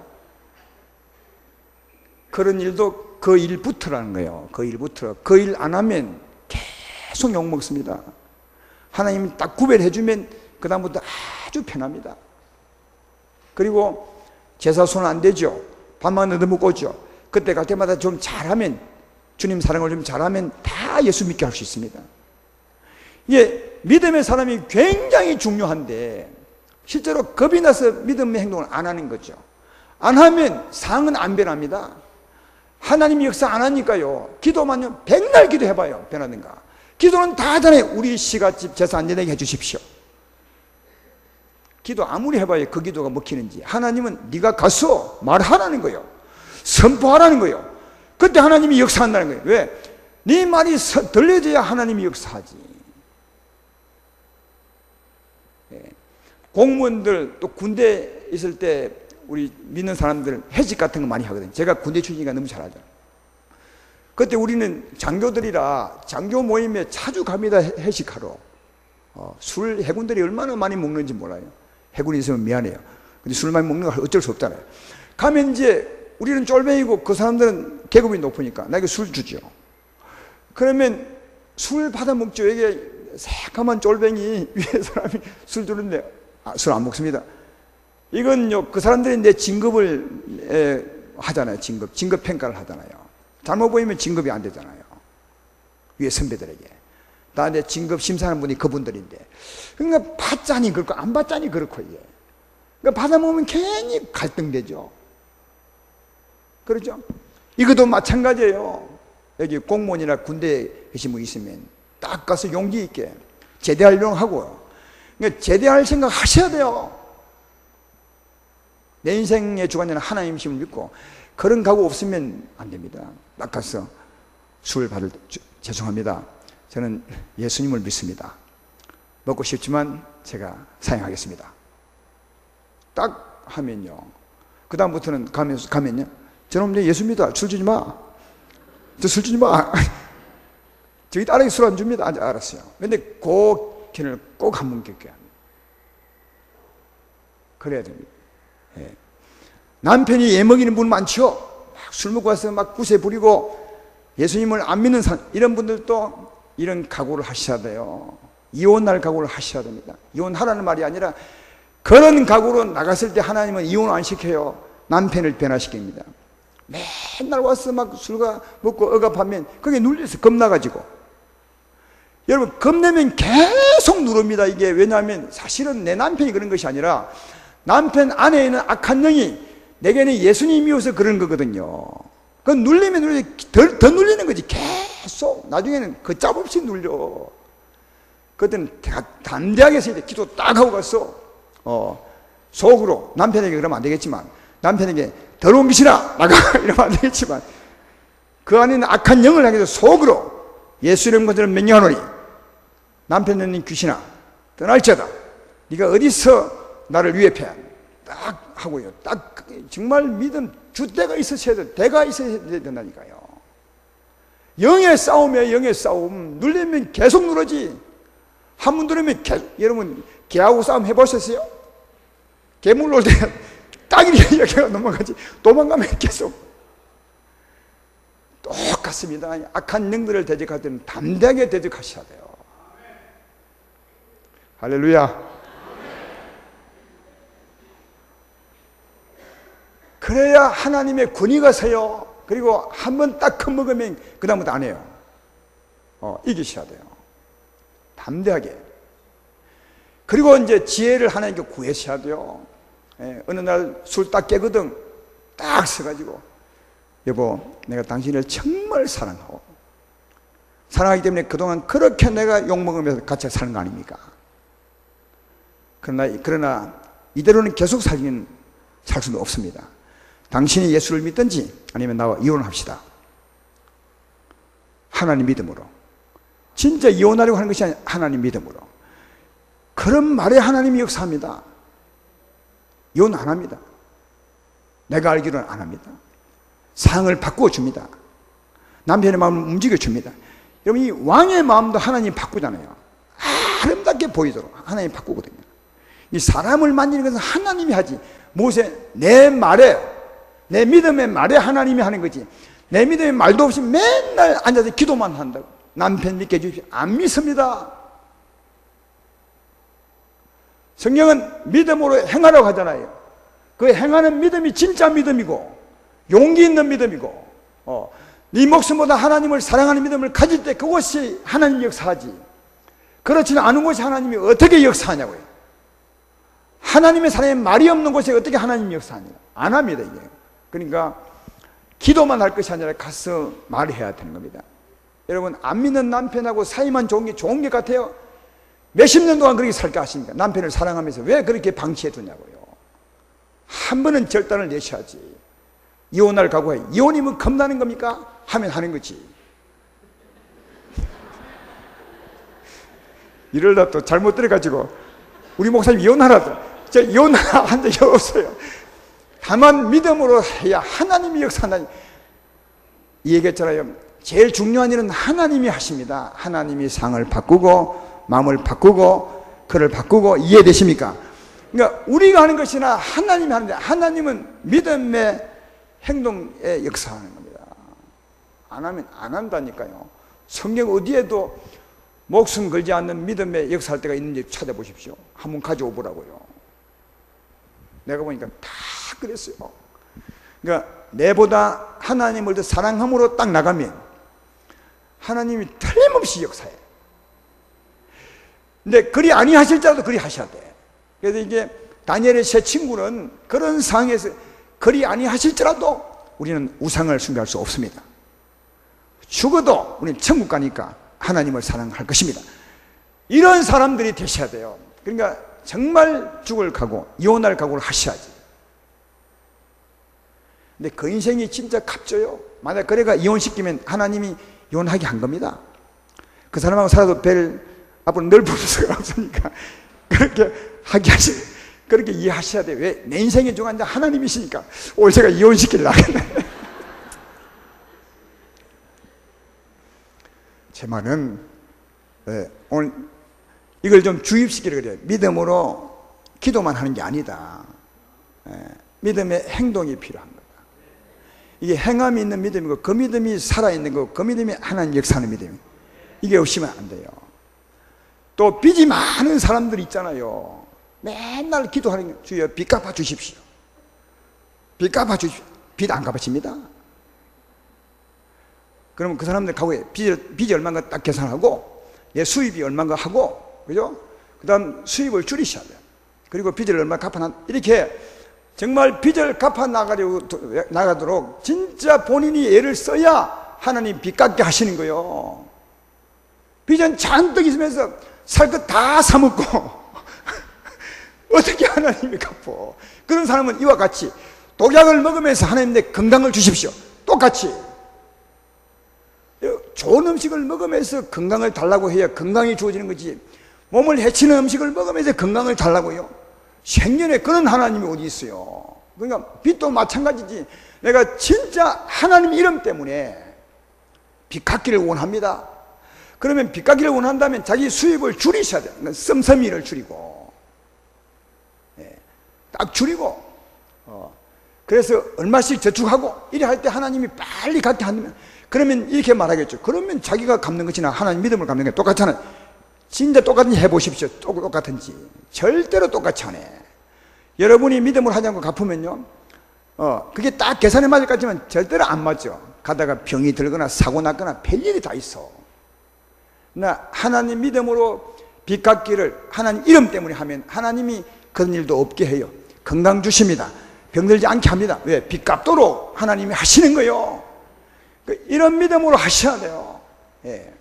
그런 일도 그 일부터라는 거예요. 그 일부터. 그 일 안 하면 계속 욕먹습니다. 하나님이 딱 구별해주면 그 다음부터 아주 편합니다. 그리고 제사 손 안 대죠. 밥만 얻어먹고 오죠. 그때 갈 때마다 좀 잘하면, 주님 사랑을 좀 잘하면 다 예수 믿게 할 수 있습니다. 이게 믿음의 사람이 굉장히 중요한데 실제로 겁이 나서 믿음의 행동을 안 하는 거죠. 안 하면 상은 안 변합니다. 하나님이 역사 안 하니까요. 기도만요, 백날 기도해봐요. 변하든가. 기도는 다 하잖아요. 우리 시갓집 제사 안 지내게 해주십시오. 기도 아무리 해봐요. 그 기도가 먹히는지. 하나님은 네가 가서 말하라는 거예요. 선포하라는 거예요. 그때 하나님이 역사한다는 거예요. 왜? 네 말이 들려져야 하나님이 역사하지. 공무원들 또 군대 있을 때 우리 믿는 사람들 회식 같은 거 많이 하거든요. 제가 군대 출신이니까 너무 잘 알죠. 그때 우리는 장교들이라 장교 모임에 자주 갑니다. 회식하러. 술 해군들이 얼마나 많이 먹는지 몰라요. 해군이 있으면 미안해요. 근데 술 많이 먹는 거 어쩔 수 없잖아요. 가면 이제 우리는 쫄병이고 그 사람들은 계급이 높으니까 나에게 술 주죠. 그러면 술 받아 먹죠. 이게 새까만 쫄병이 위에 사람이 술 주는데 술 안 먹습니다. 이건요, 그 사람들이 내 진급을 하잖아요. 진급 평가를 하잖아요. 잘못 보이면 진급이 안 되잖아요. 위에 선배들에게. 나한테 진급 심사하는 분이 그분들인데. 그러니까 받자니 그렇고 안 받자니 그렇고 이게. 그러니까 받아 먹으면 괜히 갈등되죠. 그렇죠? 이것도 마찬가지예요. 여기 공무원이나 군대에 계신 분 있으면 딱 가서 용기 있게 제대하려고 하고요. 그러니까 제대할 생각 하셔야 돼요. 내 인생의 주관자는 하나님이심을 믿고 그런 각오 없으면 안 됩니다. 딱 가서 술 받을 때 죄송합니다. 저는 예수님을 믿습니다. 먹고 싶지만 제가 사양하겠습니다. 딱 하면요. 그 다음부터는 가면요. 저놈 예수 믿어. 술 주지 마. 저 술 주지 마. 저희 딸에게 술 안 줍니다. 알았어요. 근데 그 견을 꼭 한 번 겪게 합니다. 그래야 됩니다. 예. 남편이 애 먹이는 분 많죠? 막 술 먹고 와서 막 구세 부리고 예수님을 안 믿는 사람, 이런 분들도 이런 각오를 하셔야 돼요. 이혼할 각오를 하셔야 됩니다. 이혼하라는 말이 아니라 그런 각오로 나갔을 때 하나님은 이혼 안 시켜요. 남편을 변화시킵니다. 맨날 와서 막 술과 먹고 억압하면 그게 눌려서 겁나가지고. 여러분, 겁내면 계속 누릅니다. 이게 왜냐하면 사실은 내 남편이 그런 것이 아니라 남편 안에 있는 악한 영이 내게는 예수님이어서 그런 거거든요. 그 눌리면 더 눌리는 거지. 계속 나중에는 걷잡 없이 눌려. 그때는 담대하게 해서 기도 딱 하고 갔어. 속으로 남편에게 그러면 안 되겠지만, 남편에게 더러운 귀신아 나가 이러면 안 되겠지만, 그 안에 있는 악한 영을 향해서 속으로 예수 이름 것들을 명령하노니 남편님 귀신아 떠날지어다. 네가 어디서 나를 위협해. 딱 하고요. 딱 정말 믿음 주대가 있으셔야 돼. 대가 있어야 된다니까요. 영의 싸움이에요. 영의 싸움. 눌리면 계속 누르지. 한 번 누르면 여러분 개하고 싸움 해보셨어요? 개물 놀 때 딱 이렇게 넘어가지. 도망가면 계속 똑같습니다. 악한 영들을 대적할 때는 담대하게 대적하셔야 돼요. 할렐루야. 그래야 하나님의 권위가 서요. 그리고 한 번 딱 겁먹으면 그 다음부터 안 해요. 이기셔야 돼요. 담대하게. 그리고 이제 지혜를 하나님께 구하셔야 돼요. 어느 날 술 딱 깨거든. 딱 서가지고 여보 내가 당신을 정말 사랑하고 사랑하기 때문에 그동안 그렇게 내가 욕먹으면서 같이 사는 거 아닙니까? 그러나 이대로는 계속 살 수는 없습니다. 당신이 예수를 믿든지 아니면 나와 이혼합시다. 하나님 믿음으로. 진짜 이혼하려고 하는 것이 아니라 하나님 믿음으로. 그런 말에 하나님이 역사합니다. 이혼 안 합니다. 내가 알기로는 안 합니다. 상을 바꾸어 줍니다. 남편의 마음을 움직여 줍니다. 여러분 이 왕의 마음도 하나님 바꾸잖아요. 아름답게 보이도록 하나님 바꾸거든요. 이 사람을 만지는 것은 하나님이 하지. 모세 내 말에 내 믿음의 말에 하나님이 하는 거지. 내 믿음의 말도 없이 맨날 앉아서 기도만 한다고. 남편 믿게 해주십시오. 안 믿습니다. 성경은 믿음으로 행하라고 하잖아요. 그 행하는 믿음이 진짜 믿음이고 용기 있는 믿음이고 네 목숨보다 하나님을 사랑하는 믿음을 가질 때 그것이 하나님이 역사하지. 그렇지는 않은 곳이 하나님이 어떻게 역사하냐고요. 하나님의 사랑에 말이 없는 곳에 어떻게 하나님이 역사하냐. 안 합니다 이게. 그러니까 기도만 할 것이 아니라 가서 말해야 되는 겁니다. 여러분 안 믿는 남편하고 사이만 좋은 게 같아요? 몇십 년 동안 그렇게 살까 하십니까? 남편을 사랑하면서 왜 그렇게 방치해 두냐고요. 한 번은 결단을 내셔야지. 이혼할 각오해. 이혼이면 겁나는 겁니까? 하면 하는 거지. 이러다 또 잘못 들어가지고 우리 목사님 이혼하라도 저 이혼한 적이 없어요. 다만 믿음으로 해야 하나님이 역사한다. 이 얘기했잖아요. 제일 중요한 일은 하나님이 하십니다. 하나님이 상을 바꾸고 마음을 바꾸고 그를 바꾸고 이해되십니까? 그러니까 우리가 하는 것이나 하나님이 하는데 하나님은 믿음의 행동에 역사하는 겁니다. 안 하면 안 한다니까요. 성경 어디에도 목숨 걸지 않는 믿음에 역사할 때가 있는지 찾아보십시오. 한번 가져오 보라고요. 내가 보니까 다 그랬어요. 그러니까 내보다 하나님을 더 사랑함으로 딱 나가면 하나님이 틀림없이 역사해. 근데 그리 아니하실지라도 그리 하셔야 돼. 그래서 이게 다니엘의 세 친구는 그런 상황에서 그리 아니하실지라도 우리는 우상을 숭배할 수 없습니다. 죽어도 우리는 천국 가니까 하나님을 사랑할 것입니다. 이런 사람들이 되셔야 돼요. 그러니까 정말 죽을 각오, 이혼할 각오를 하셔야지. 근데 그 인생이 진짜 값져요. 만약 그래가 이혼시키면 하나님이 이혼하게 한 겁니다. 그 사람하고 살아도 별 앞으로 넓은 수가 없으니까 그렇게 하게 그렇게 이해하셔야 돼요. 왜? 내 인생의 중요한 자 하나님이시니까. 오늘 제가 이혼시키려고 제 말은 오늘 이걸 좀 주입시키려 그래요. 믿음으로 기도만 하는 게 아니다. 믿음의 행동이 필요한 거다. 이게 행함이 있는 믿음이고 그 믿음이 살아있는 거고 그 믿음이 하나님 역사하는 믿음이에요. 이게 없으면 안 돼요. 또 빚이 많은 사람들 있잖아요. 맨날 기도하는 게 주여 빚 갚아 주십시오. 빚 갚아 주십시오. 빚 안 갚아집니다. 그러면 그 사람들 가구에 빚이 얼마인가 딱 계산하고 수입이 얼마인가 하고 그죠? 그 다음 수입을 줄이셔야 돼요. 그리고 빚을 얼마 갚아놨 이렇게 정말 빚을 갚아 나가도록 진짜 본인이 애를 써야 하나님 빚 갚게 하시는 거예요. 빚은 잔뜩 있으면서 살 것 다 사먹고 어떻게 하나님이 갚어? 그런 사람은 이와 같이 독약을 먹으면서 하나님 내 건강을 주십시오. 똑같이 좋은 음식을 먹으면서 건강을 달라고 해야 건강이 주어지는 거지, 몸을 해치는 음식을 먹으면서 건강을 달라고요? 생전에 그런 하나님이 어디 있어요? 그러니까 빚도 마찬가지지. 내가 진짜 하나님 이름 때문에 빚 갚기를 원합니다. 그러면 빚 갚기를 원한다면 자기 수입을 줄이셔야 돼요. 그러니까 씀씀이를 줄이고, 딱 줄이고, 그래서 얼마씩 저축하고 이래 할 때 하나님이 빨리 갚게 한다면, 그러면 이렇게 말하겠죠. 그러면 자기가 갚는 것이나 하나님 믿음을 갚는 게 똑같잖아요. 진짜 똑같은지 해보십시오. 똑같은지. 절대로 똑같지 않아요. 여러분이 믿음을 하지 않고 갚으면요, 그게 딱 계산에 맞을 것 같지만 절대로 안 맞죠. 가다가 병이 들거나 사고 났거나 별일이 다 있어. 나 하나님 믿음으로 빚 갚기를 하나님 이름 때문에 하면 하나님이 그런 일도 없게 해요. 건강 주십니다. 병들지 않게 합니다. 왜? 빚 갚도록 하나님이 하시는 거예요. 이런 믿음으로 하셔야 돼요. 예.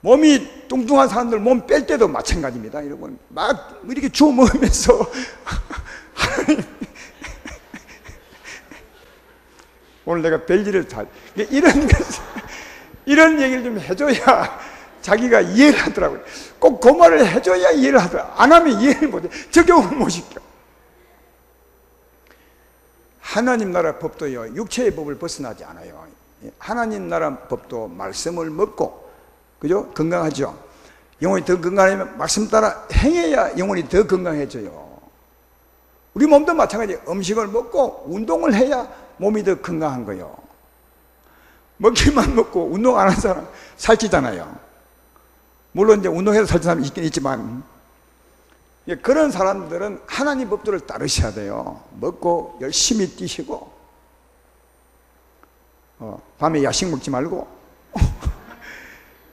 몸이 뚱뚱한 사람들 몸 뺄 때도 마찬가지입니다. 여러분, 막 이렇게 주워 먹으면서 하나님, 오늘 내가 별일을 다 이런 얘기를 좀 해줘야 자기가 이해를 하더라고요. 꼭 그 말을 해줘야 이해를 하더라고요. 안 하면 이해를 못해. 적용을 못 시켜. 하나님 나라 법도요, 육체의 법을 벗어나지 않아요. 하나님 나라 법도 말씀을 먹고, 그죠? 건강하죠? 영혼이 더 건강하려면 말씀 따라 행해야 영혼이 더 건강해져요. 우리 몸도 마찬가지예요. 음식을 먹고 운동을 해야 몸이 더 건강한 거예요. 먹기만 먹고 운동 안 하는 사람 살찌잖아요. 물론 이제 운동해서 살찌는 사람이 있긴 있지만, 그런 사람들은 하나님 법도를 따르셔야 돼요. 먹고 열심히 뛰시고, 밤에 야식 먹지 말고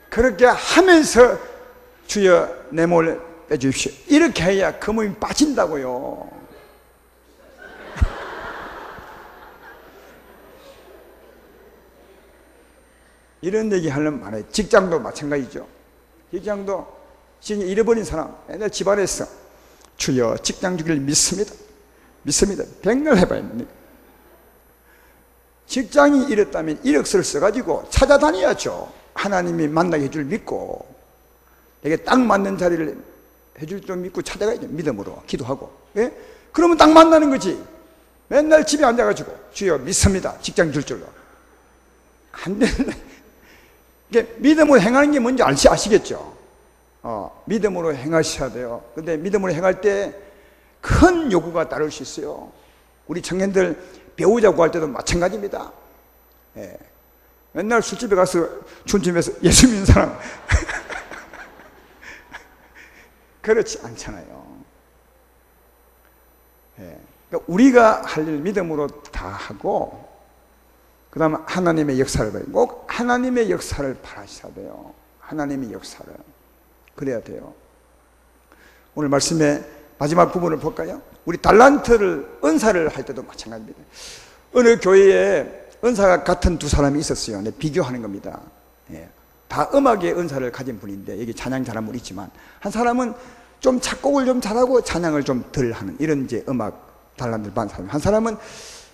그렇게 하면서 주여 내 몸을 빼주십시오. 이렇게 해야 그 몸이 빠진다고요. 이런 얘기 하려면 많아요. 직장도 마찬가지죠. 직장도 지금 잃어버린 사람, 옛날 집안에서 주여 직장 주기를 믿습니다. 믿습니다. 백날 해봐야 됩니다. 직장이 잃었다면 이력서를 써가지고 찾아다녀야죠. 하나님이 만나게 해줄 믿고, 내게 딱 맞는 자리를 해줄 줄 믿고 찾아가야죠. 믿음으로 기도하고. 예? 그러면 딱 만나는 거지. 맨날 집에 앉아가지고 주여 믿습니다. 직장 줄 줄로. 안 되는. 이게 믿음으로 행하는 게 뭔지 아시겠죠? 믿음으로 행하셔야 돼요. 근데 믿음으로 행할 때 큰 요구가 따를 수 있어요. 우리 청년들 배우자 구할 때도 마찬가지입니다. 예. 맨날 술집에 가서 춤추면서 예수 믿는 사람 그렇지 않잖아요. 예. 그러니까 우리가 할 일 믿음으로 다 하고, 그 다음에 하나님의 역사를 봐요. 꼭 하나님의 역사를 바라셔야 돼요. 하나님의 역사를. 그래야 돼요. 오늘 말씀의 마지막 부분을 볼까요? 우리 달란트를, 은사를 할 때도 마찬가지입니다. 어느 교회에 은사가 같은 두 사람이 있었어요. 네, 비교하는 겁니다. 예. 다 음악의 은사를 가진 분인데, 여기 찬양 잘하는 분 있지만, 한 사람은 좀 작곡을 좀 잘하고 찬양을 좀 덜 하는, 이런 이제 음악 달란트를 받은 사람. 한 사람은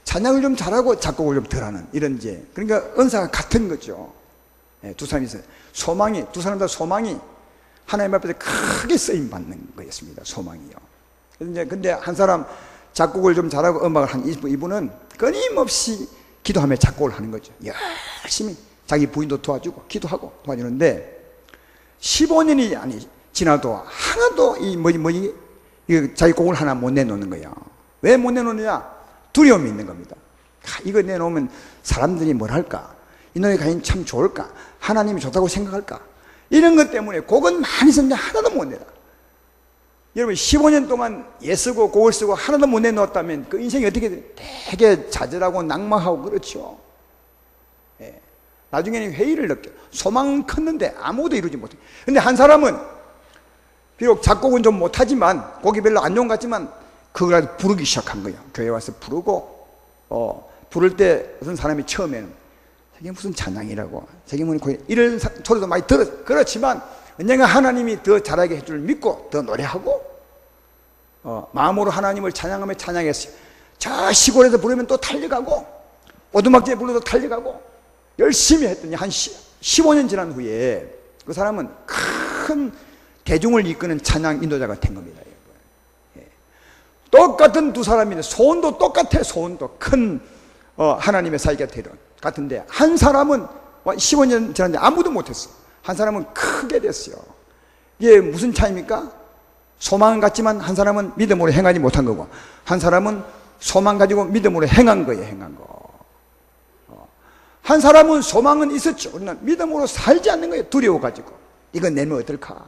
찬양을 좀 잘하고 작곡을 좀 덜 하는, 이런 이제, 그러니까 은사가 같은 거죠. 예, 두 사람이 있어요. 소망이, 두 사람 다 소망이 하나님 앞에서 크게 쓰임 받는 거였습니다. 소망이요. 근데 한 사람 작곡을 좀 잘하고 음악을 한 이분은 끊임없이 기도하며 작곡을 하는 거죠. 열심히 자기 부인도 도와주고 기도하고 도와주는데 15년이 지나도 하나도 이 자기 곡을 하나 못 내놓는 거예요. 왜 못 내놓느냐? 두려움이 있는 겁니다. 이거 내놓으면 사람들이 뭘 할까? 이 노래 가인 참 좋을까? 하나님이 좋다고 생각할까? 이런 것 때문에 곡은 많이 썼는데 하나도 못 내라. 여러분 15년 동안 예 쓰고 곡을 쓰고 하나도 못 내놓았다면 그 인생이 어떻게 돼? 되게 좌절하고 낙망하고 그렇죠. 예. 나중에는 회의를 느껴. 소망은 컸는데 아무것도 이루지 못해. 근데 한 사람은 비록 작곡은 좀 못하지만 곡이 별로 안 좋은 것 같지만 그걸 가지고 부르기 시작한 거예요. 교회 와서 부르고, 부를 때 어떤 사람이 처음에는 저게 무슨 찬양이라고, 저게 뭐니, 이런 소리도 많이 들었어요. 그렇지만 언젠가 하나님이 더 잘하게 해줄 믿고 더 노래하고, 마음으로 하나님을 찬양하며 찬양했어요. 저 시골에서 부르면 또 달려가고, 오두막집에 불러도 달려가고, 열심히 했더니 한 15년 지난 후에 그 사람은 큰 대중을 이끄는 찬양 인도자가 된 겁니다. 똑같은 두 사람인데 소원도 똑같아. 소원도 큰 하나님의 사이가 되던 같은데, 한 사람은 15년 지났는데 아무도 못했어. 한 사람은 크게 됐어요. 이게 무슨 차이입니까? 소망은 같지만 한 사람은 믿음으로 행하지 못한 거고, 한 사람은 소망 가지고 믿음으로 행한 거예요. 행한 거. 한 사람은 소망은 있었죠. 그러나 믿음으로 살지 않는 거예요. 두려워가지고. 이건 내면 어떨까?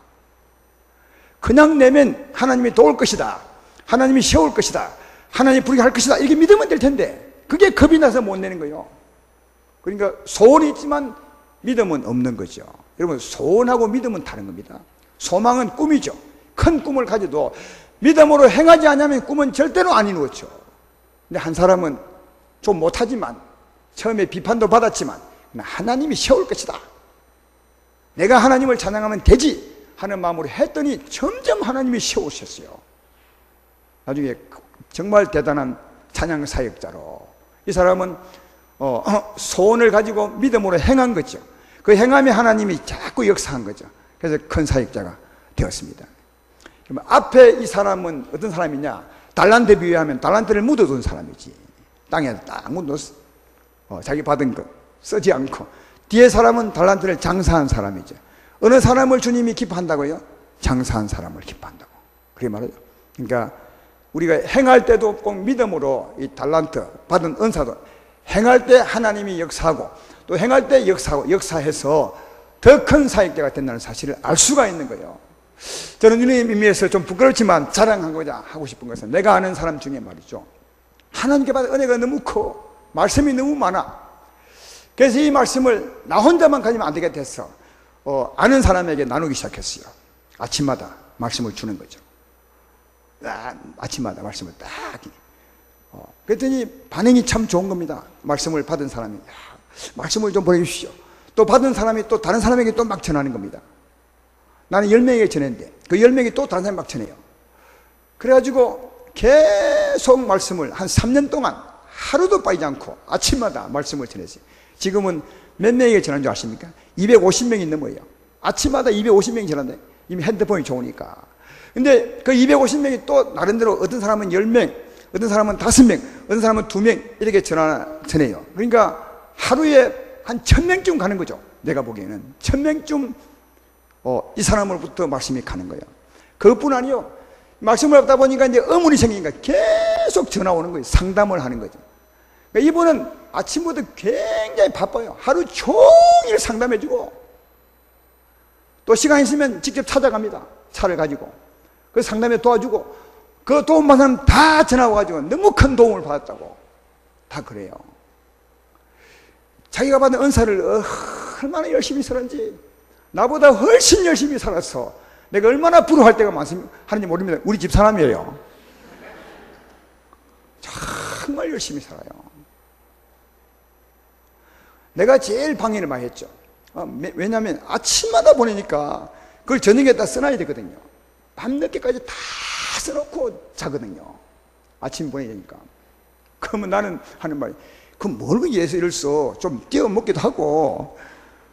그냥 내면 하나님이 도울 것이다, 하나님이 세울 것이다, 하나님이 부르게 할 것이다, 이렇게 믿으면 될 텐데 그게 겁이 나서 못 내는 거예요. 그러니까 소원이 있지만 믿음은 없는 거죠. 여러분, 소원하고 믿음은 다른 겁니다. 소망은 꿈이죠. 큰 꿈을 가져도 믿음으로 행하지 않으면 꿈은 절대로 안 이루어져. 근데 한 사람은 좀 못하지만, 처음에 비판도 받았지만 하나님이 세울 것이다, 내가 하나님을 찬양하면 되지 하는 마음으로 했더니 점점 하나님이 세우셨어요. 나중에 정말 대단한 찬양 사역자로, 이 사람은 소원을 가지고 믿음으로 행한 거죠. 그 행함에 하나님이 자꾸 역사한 거죠. 그래서 큰 사역자가 되었습니다. 그럼 앞에 이 사람은 어떤 사람이냐? 달란트 비유하면 달란트를 묻어둔 사람이지. 땅에 딱 묻어뒀어. 자기 받은 거 쓰지 않고. 뒤에 사람은 달란트를 장사한 사람이죠. 어느 사람을 주님이 기뻐한다고요? 장사한 사람을 기뻐한다고. 그게 말이죠. 그러니까 우리가 행할 때도 꼭 믿음으로 이 달란트 받은 은사도 행할 때 하나님이 역사하고, 또 행할 때 역사하고, 역사해서 더 큰 사역자가 된다는 사실을 알 수가 있는 거예요. 저는 이런 의미에서 좀 부끄럽지만 자랑하고자 하고 싶은 것은, 내가 아는 사람 중에 말이죠, 하나님께 받은 은혜가 너무 커, 말씀이 너무 많아. 그래서 이 말씀을 나 혼자만 가지면 안 되게 됐어. 아는 사람에게 나누기 시작했어요. 아침마다 말씀을 주는 거죠. 아침마다 말씀을 딱. 그랬더니 반응이 참 좋은 겁니다. 말씀을 받은 사람이, 말씀을 좀 보내주십시오. 또 받은 사람이 또 다른 사람에게 또 막 전하는 겁니다. 나는 10명에게 전했는데 그 10명이 또 다른 사람이 막 전해요. 그래가지고 계속 말씀을 한 3년 동안 하루도 빠지지 않고 아침마다 말씀을 전했어요. 지금은 몇 명에게 전하는 줄 아십니까? 250명이 넘어요. 아침마다 250명이 전하는데, 이미 핸드폰이 좋으니까. 근데 그 250명이 또 나름대로 어떤 사람은 10명, 어떤 사람은 5명, 어떤 사람은 2명 이렇게 전해요. 그러니까 하루에 한 1000명쯤 가는 거죠. 내가 보기에는 1000명쯤 이 사람으로부터 말씀이 가는 거예요. 그것뿐 아니요, 말씀을 받다 보니까 이제 의문이 생기니까 계속 전화 오는 거예요. 상담을 하는 거죠. 그러니까 이분은 아침부터 굉장히 바빠요. 하루 종일 상담해주고, 또 시간 있으면 직접 찾아갑니다. 차를 가지고 그 상담에 도와주고, 그 도움 받은 사람 다 전화 와가지고 너무 큰 도움을 받았다고 다 그래요. 자기가 받은 은사를 얼마나 열심히 살았는지, 나보다 훨씬 열심히 살았어, 내가 얼마나 부러워할 때가 하는지 모릅니다. 우리 집 사람이에요. 정말 열심히 살아요. 내가 제일 방해를 많이 했죠. 왜냐하면 아침마다 보내니까 그걸 저녁에다 써놔야 되거든요. 밤늦게까지 다 써놓고 자거든요. 아침 보내야 되니까. 그러면 나는 하는 말이, 그럼 뭘 위해서 이를 써? 좀 띄워 먹기도 하고,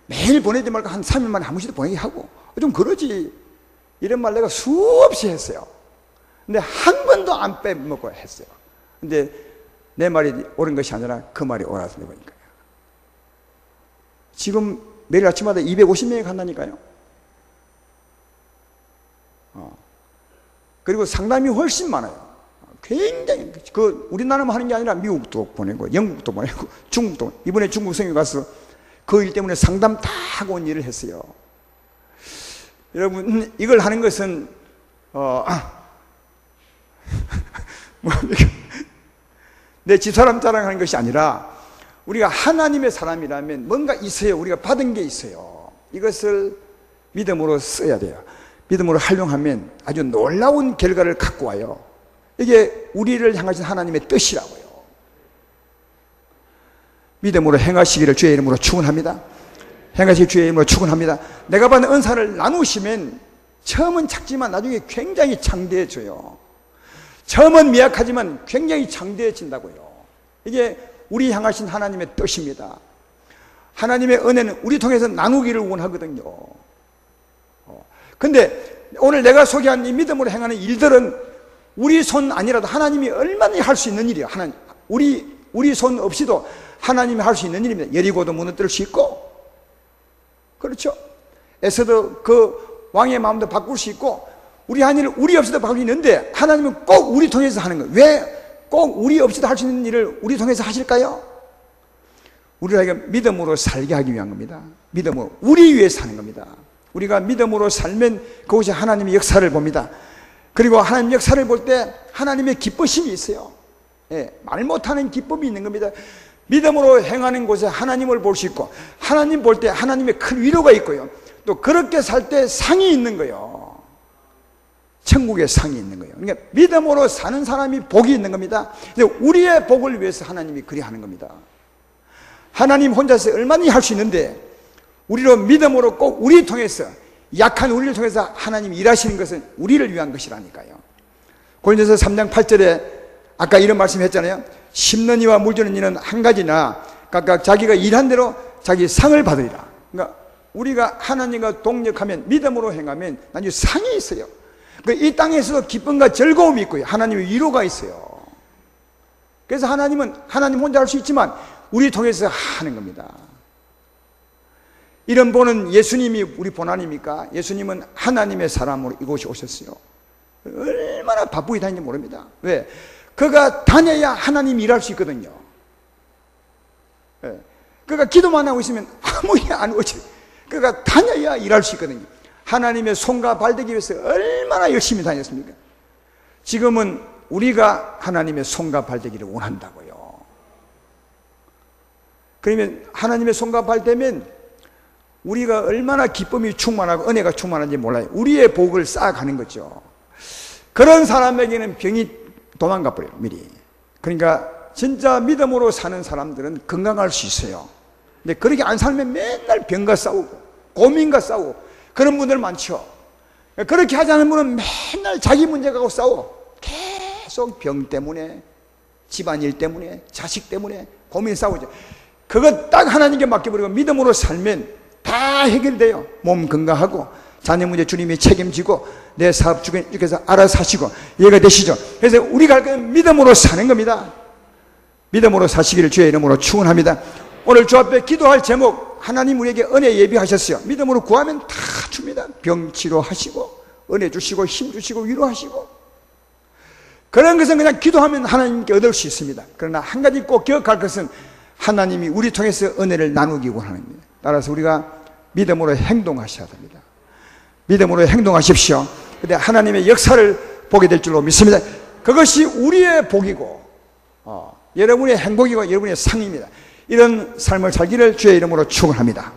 매일 보내지 말고 한 3일 만에 한 번씩 보내게 하고 좀 그러지. 이런 말 내가 수없이 했어요. 근데 한 번도 안 빼먹고 했어요. 근데 내 말이 옳은 것이 아니라 그 말이 옳아서 내보니까요. 지금 매일 아침마다 250명이 간다니까요. 그리고 상담이 훨씬 많아요. 굉장히, 우리나라만 하는 게 아니라 미국도 보내고, 영국도 보내고, 중국도, 이번에 중국 성에 가서 그 일 때문에 상담 다 하고 온 일을 했어요. 여러분, 이걸 하는 것은, 내 집사람 자랑하는 것이 아니라, 우리가 하나님의 사람이라면 뭔가 있어요. 우리가 받은 게 있어요. 이것을 믿음으로 써야 돼요. 믿음으로 활용하면 아주 놀라운 결과를 갖고 와요. 이게 우리를 향하신 하나님의 뜻이라고요. 믿음으로 행하시기를 주의 이름으로 축원합니다. 행하시기 주의 이름으로 축원합니다. 내가 받은 은사를 나누시면 처음은 작지만 나중에 굉장히 장대해져요. 처음은 미약하지만 굉장히 장대해진다고요. 이게 우리 향하신 하나님의 뜻입니다. 하나님의 은혜는 우리 통해서 나누기를 원하거든요. 근데 오늘 내가 소개한 이 믿음으로 행하는 일들은 우리 손 아니라도 하나님이 얼마나 할 수 있는 일이에요. 우리 손 없이도 하나님이 할 수 있는 일입니다. 여리고도 무너뜨릴 수 있고, 그렇죠? 에서도 그 왕의 마음도 바꿀 수 있고, 우리 한 일을 우리 없이도 바꿀 수 있는데 하나님은 꼭 우리 통해서 하는 거예요. 왜 꼭 우리 없이도 할 수 있는 일을 우리 통해서 하실까요? 우리에게 믿음으로 살게 하기 위한 겁니다. 믿음으로 우리 위해 사는 겁니다. 우리가 믿음으로 살면 그것이 하나님의 역사를 봅니다. 그리고 하나님의 역사를 볼 때 하나님의 기쁘심이 있어요. 예, 말 못하는 기쁨이 있는 겁니다. 믿음으로 행하는 곳에 하나님을 볼 수 있고, 하나님 볼 때 하나님의 큰 위로가 있고요, 또 그렇게 살 때 상이 있는 거예요. 천국의 상이 있는 거예요. 그러니까 믿음으로 사는 사람이 복이 있는 겁니다. 우리의 복을 위해서 하나님이 그리 하는 겁니다. 하나님 혼자서 얼마나 할 수 있는데 우리로 믿음으로 꼭 우리 통해서, 약한 우리를 통해서 하나님이 일하시는 것은 우리를 위한 것이라니까요. 고린도서 3장 8절에 아까 이런 말씀했잖아요. 심는 이와 물주는 이는 한 가지나 각각 자기가 일한 대로 자기 상을 받으리라. 그러니까 우리가 하나님과 동력하면, 믿음으로 행하면 나중에 상이 있어요. 이 땅에서도 기쁨과 즐거움이 있고요, 하나님의 위로가 있어요. 그래서 하나님은 하나님 혼자 할 수 있지만 우리 통해서 하는 겁니다. 이런 본은 예수님이 우리 본 아닙니까? 예수님은 하나님의 사람으로 이곳에 오셨어요. 얼마나 바쁘게 다니는지 모릅니다. 왜? 그가 다녀야 하나님이 일할 수 있거든요. 그가 기도만 하고 있으면 아무 일 안 오지. 그가 다녀야 일할 수 있거든요. 하나님의 손과 발 되기 위해서 얼마나 열심히 다녔습니까? 지금은 우리가 하나님의 손과 발 되기를 원한다고요. 그러면 하나님의 손과 발 되면 우리가 얼마나 기쁨이 충만하고 은혜가 충만한지 몰라요. 우리의 복을 쌓아가는 거죠. 그런 사람에게는 병이 도망가 버려요, 미리. 그러니까 진짜 믿음으로 사는 사람들은 건강할 수 있어요. 근데 그렇게 안 살면 맨날 병과 싸우고 고민과 싸우고 그런 분들 많죠. 그렇게 하지 않은 분은 맨날 자기 문제 갖고 싸워. 계속 병 때문에, 집안일 때문에, 자식 때문에 고민 싸우죠. 그거 딱 하나님께 맡겨버리고 믿음으로 살면 다 해결돼요. 몸 건강하고 자녀 문제 주님이 책임지고 내 사업 주께서 알아서 하시고 이해가 되시죠? 그래서 우리가 할 건 믿음으로 사는 겁니다. 믿음으로 사시기를 주의 이름으로 축원합니다. 오늘 주 앞에 기도할 제목, 하나님 우리에게 은혜 예비하셨어요. 믿음으로 구하면 다 줍니다. 병 치료하시고 은혜 주시고 힘 주시고 위로하시고, 그런 것은 그냥 기도하면 하나님께 얻을 수 있습니다. 그러나 한 가지 꼭 기억할 것은 하나님이 우리 통해서 은혜를 나누기 원하는 겁니다. 따라서 우리가 믿음으로 행동하셔야 됩니다. 믿음으로 행동하십시오. 그때 하나님의 역사를 보게 될 줄로 믿습니다. 그것이 우리의 복이고 여러분의 행복이고 여러분의 상입니다. 이런 삶을 살기를 주의 이름으로 축원합니다.